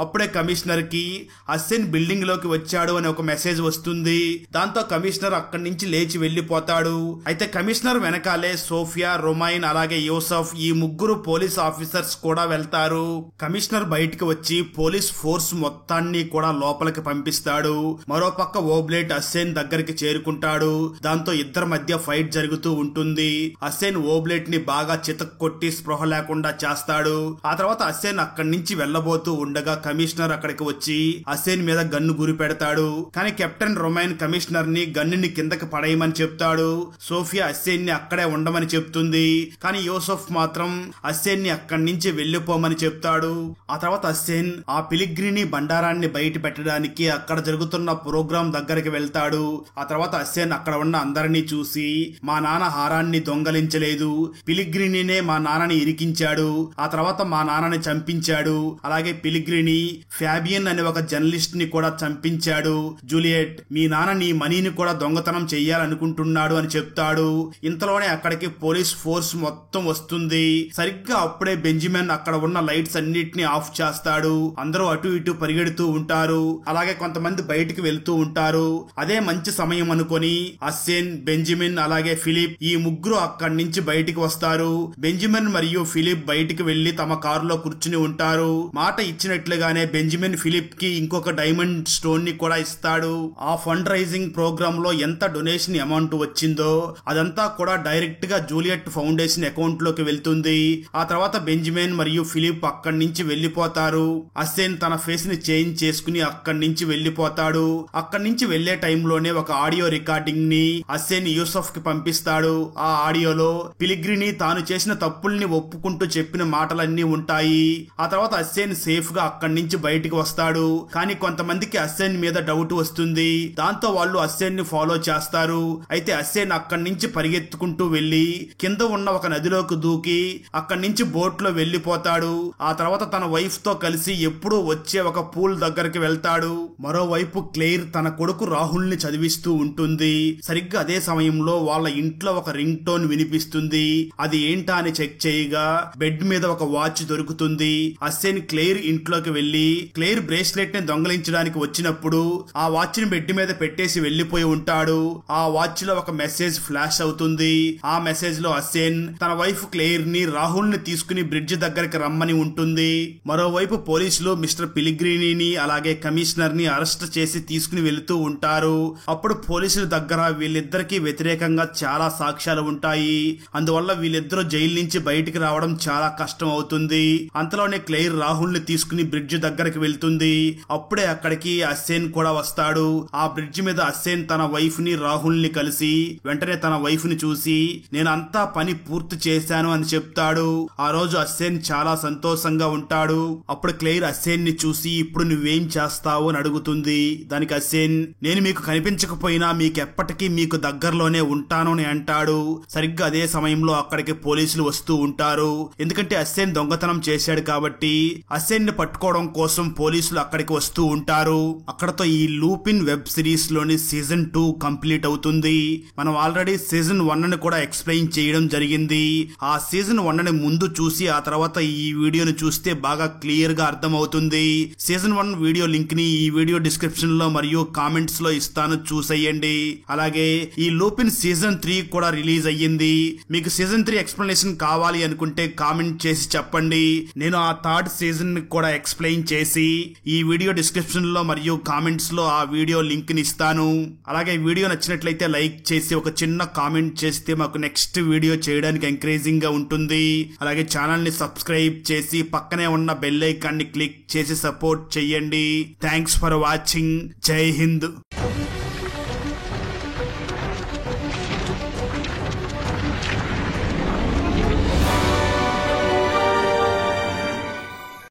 A: అప్పుడే కమిషనర్ కి అస్సేన్ బిల్డింగ్ లోకి వచ్చాడు అని ఒక మెసేజ్ వస్తుంది. దాంతో కమిషనర్ అక్కడి నుంచి లేచి వెళ్లిపోతాడు. అయితే కమిషనర్ వెనకాలే సోఫియా, రొమైన్ అలాగే యూసఫ్ ఈ ముగ్గురు పోలీస్ ఆఫీసర్స్ కూడా వెళ్తారు. కమిషనర్ బయటికి వచ్చి పోలీస్ ఫోర్స్ మొత్తాన్ని కూడా లోపలికి పంపిస్తాడు. మరోపక్క ఓబ్లేట్ అస్సేన్ దగ్గరికి చేరుకుంటాడు. దాంతో ఇద్దరి మధ్య ఫైట్ జరుగుతూ ఉంటుంది. అస్సేన్ ఓబ్లేట్ ని బాగా చితక్కొట్టి స్పృహ లేకుండా చేస్తాడు. ఆ తర్వాత అస్సేన్ అక్కడి నుంచి వెళ్లబోతూ ఉండగా కమిషనర్ అక్కడికి వచ్చి అస్సేన్ మీద గన్ను గురి పెడతాడు. కానీ కెప్టెన్ రొమైన్ కమిషనర్ ని గన్నుని కిందకి పడేయమని చెప్తాడు. సోఫియా అస్సేన్ ని అక్కడే ఉండమని చెప్తుంది. కానీ యూసఫ్ మాత్రం అస్సేన్ ని అక్కడి నుంచి వెళ్లిపోమని చెప్తాడు. ఆ తర్వాత అస్సేన్ ఆ పిలిగ్రినీ బండారాన్ని బయట పెట్టడానికి అక్కడ జరుగుతున్న ప్రోగ్రామ్ దగ్గరికి వెళ్తాడు. ఆ తర్వాత అస్సేన్ అక్కడ ఉన్న అందరినీ చూసి, మా నాన్న హారాన్ని దొంగలించలేదు, పిలిగ్రినీనే మా నాన్నని ఇరికించాడు, ఆ తర్వాత మా నాన్నని చంపించాడు, అలాగే పిలిగ్రినీ ఫ్యాబియన్ అనే ఒక జర్నలిస్ట్ ని కూడా చంపించాడు. జూలియట్, మీ నాన్న నీ మనీని కూడా దొంగతనం చెయ్యాలనుకుంటున్నాడు అని చెప్తాడు. ఇంతలోనే అక్కడికి పోలీస్ ఫోర్స్ మొత్తం వస్తుంది. సరిగ్గా అప్పుడే బెంజమిన్ అక్కడ ఉన్న లైట్స్ అన్నిటిని ఆఫ్ చేస్తాడు. అందరూ అటు ఇటు పరిగెడుతూ ఉంటారు. అలాగే కొంతమంది బయటికి వెళ్తూ ఉంటారు. అదే మంచి సమయం అనుకొని అస్సేన్, బెంజమిన్ అలాగే ఫిలిప్ ఈ ముగ్గురు అక్కడి నుంచి బయటికి వస్తారు. బెంజమిన్ మరియు ఫిలిప్ బయటికి వెళ్లి తమ కారులో కూర్చుని ఉంటారు. మాట ఇచ్చినట్లుగానే బెంజమిన్ ఫిలిప్ కి ఇంకొక డైమండ్ స్టోన్ ని కూడా ఇస్తాడు. ఆ ఫండ్ రైజింగ్ ప్రోగ్రామ్ లో ఎంత డొనేషన్ అమౌంట్ వచ్చిందో అదంతా కూడా డైరెక్ట్ గా జూలియట్ ఫౌండేషన్ అకౌంట్ లోకి వెళ్తుంది. ఆ తర్వాత బెంజమిన్ మరియు ఫిలిప్ అక్కడి నుంచి వెళ్లిపోతారు. అస్సేన్ తన ఫేస్ ని చేంజ్ చేసుకుని అక్కడి నుంచి వెళ్లిపోతాడు. అక్కడి నుంచి వెళ్లే టైంలోనే ఒక ఆడియో రికార్డింగ్ ని అస్సేన్ యూసఫ్ కి పంపిస్తాడు. ఆ ఆడియోలో పిలిగ్రినీ తాను చేసిన తప్పుల్ని ఒప్పుకుంటూ చెప్పిన మాటలన్నీ ఉంటాయి. ఆ తర్వాత అస్సేన్ సేఫ్ గా అక్కడి నుంచి బయటికి వస్తాడు. కానీ కొంతమందికి అస్సేన్ మీద డౌట్ వస్తుంది. దాంతో వాళ్ళు అస్సేన్ ని ఫాలో చేస్తారు. అయితే అస్సేన్ అక్కడి నుంచి పరిగెత్తుకుంటూ వెళ్లి కింద ఉన్న ఒక నదిలోకి దూకి అక్కడి నుంచి బోట్ లో వెళ్లిపోతాడు. ఆ తర్వాత తన వైఫ్ తో కలిసి ఎప్పుడూ వచ్చే ఒక పూల్ దగ్గరికి వెళ్తాడు. మరోవైపు క్లెయిర్ తన కొడుకు రాహుల్ ని చదివిస్తూ ఉంటుంది. సరిగ్గా అదే సమయంలో వాళ్ళ ఇంట్లో ఒక రింగ్ టోన్ వినిపిస్తుంది. అది ఏంటా అని చెక్ చేయగా బెడ్ మీద ఒక వాచ్ దొరుకుతుంది. అస్సేన్ క్లెయిర్ ఇంట్లోకి వెళ్లి క్లెయిర్ బ్రేస్లెట్ ని దొంగలించడానికి వచ్చినప్పుడు ఆ వాచ్ ని బెడ్ మీద పెట్టేసి వెళ్లిపోయి ఉంటాడు. ఆ వాచ్ లో ఒక మెసేజ్ ఫ్లాష్ అవుతుంది. ఆ మెసేజ్ లో అస్సేన్ తన వైఫ్ క్లెయిర్ ని రాహుల్ ని తీసుకుని బ్రిడ్జ్ దగ్గరికి రమ్మని ఉంటుంది. మరోవైపు పోలీసులు మిస్టర్ పిలిగ్రినీని అలాగే కమిషనర్ ని అరెస్ట్ చేసి తీసుకుని వెళుతూ ఉంటారు. అప్పుడు పోలీసుల దగ్గర వీళ్ళిద్దరికి వ్యతిరేకంగా చాలా సాక్ష్యాలు ఉంటాయి. అందువల్ల వీళ్ళిద్దరూ జైలు నుంచి బయటికి రావడం చాలా కష్టం అవుతుంది. అంతలోనే క్లెయిర్ రాహుల్ ని తీసుకుని బ్రిడ్జ్ దగ్గరికి వెళ్తుంది. అప్పుడే అక్కడికి అస్సేన్ కూడా వస్తాడు. ఆ బ్రిడ్జ్ మీద అస్సేన్ తన వైఫ్ ని రాహుల్ ని కలిసి వెంటనే తన వైఫ్ ని చూసి నేనంతా పని పూర్తి చేశాను అని చెప్తాడు. ఆ రోజు అస్సేన్ చాలా సంతోషంగా ఉంటాడు. అప్పుడు క్లెయిర్ అస్సేన్ ని చూసి ఇప్పుడు నువ్వేం చేస్తావు అని అడుగుతుంది. దానికి అస్సేన్ నేను మీకు కనిపించకపోయినా మీకెప్పటికీ మీకు దగ్గరలోనే ఉంటాను అని అంటాడు. సరిగ్గా అదే సమయంలో అక్కడికి పోలీసులు వస్తూ ఉంటారు. ఎందుకంటే అస్సేన్ దొంగతనం చేశాడు కాబట్టి అస్సేన్ ని పట్టుకోవడం కోసం పోలీసులు అక్కడికి వస్తూ ఉంటారు. అక్కడతో ఈ లూపిన్ వెబ్ సిరీస్ లోని సీజన్ 2 కంప్లీట్ అవుతుంది. మనం ఆల్రెడీ సీజన్ 1 ని కూడా ఎక్స్ప్లెయిన్ చేయడం జరిగింది. ఆ సీజన్ 1 ని ముందు చూసి ఆ తర్వాత ఈ వీడియోని చూస్తే బాగా క్లియర్ గా అర్థమవుతుంది. సీజన్ 1 వీడియో లింక్ ని ఈ వీడియో డిస్క్రిప్షన్ లో మరియు కామెంట్స్ లో ఇస్తాను, చూసేయండి. అలాగే ఈ లూపిన్ సీజన్ 3 కూడా రిలీజ్ అయ్యింది. మీకు సీజన్ 3 ఎక్స్ప్లెనేషన్ కావాలి అనుకుంటే కామెంట్ చేసి చెప్పండి. నేను ఆ థర్డ్ సీజన్ కూడా ఎక్స్ప్లెయిన్ చేసి ఈ వీడియో డిస్క్రిప్షన్ లో మరియు కామెంట్స్ లో ఆ వీడియో లింక్ ని ఇస్తాను. అలాగే వీడియో నచ్చినట్లయితే లైక్ చేసి ఒక చిన్న కామెంట్ చేస్తే మాకు నెక్స్ట్ వీడియో చేయడానికి ఎంకరేజింగ్ గా ఉంటుంది. అలాగే ఛానల్ ని సబ్స్క్రైబ్ చేసి పక్కనే ఉన్న బెల్ ఐకాన్ ని క్లిక్ చేసి సపోర్ట్ చేయండి. Thanks for watching. జై హింద్.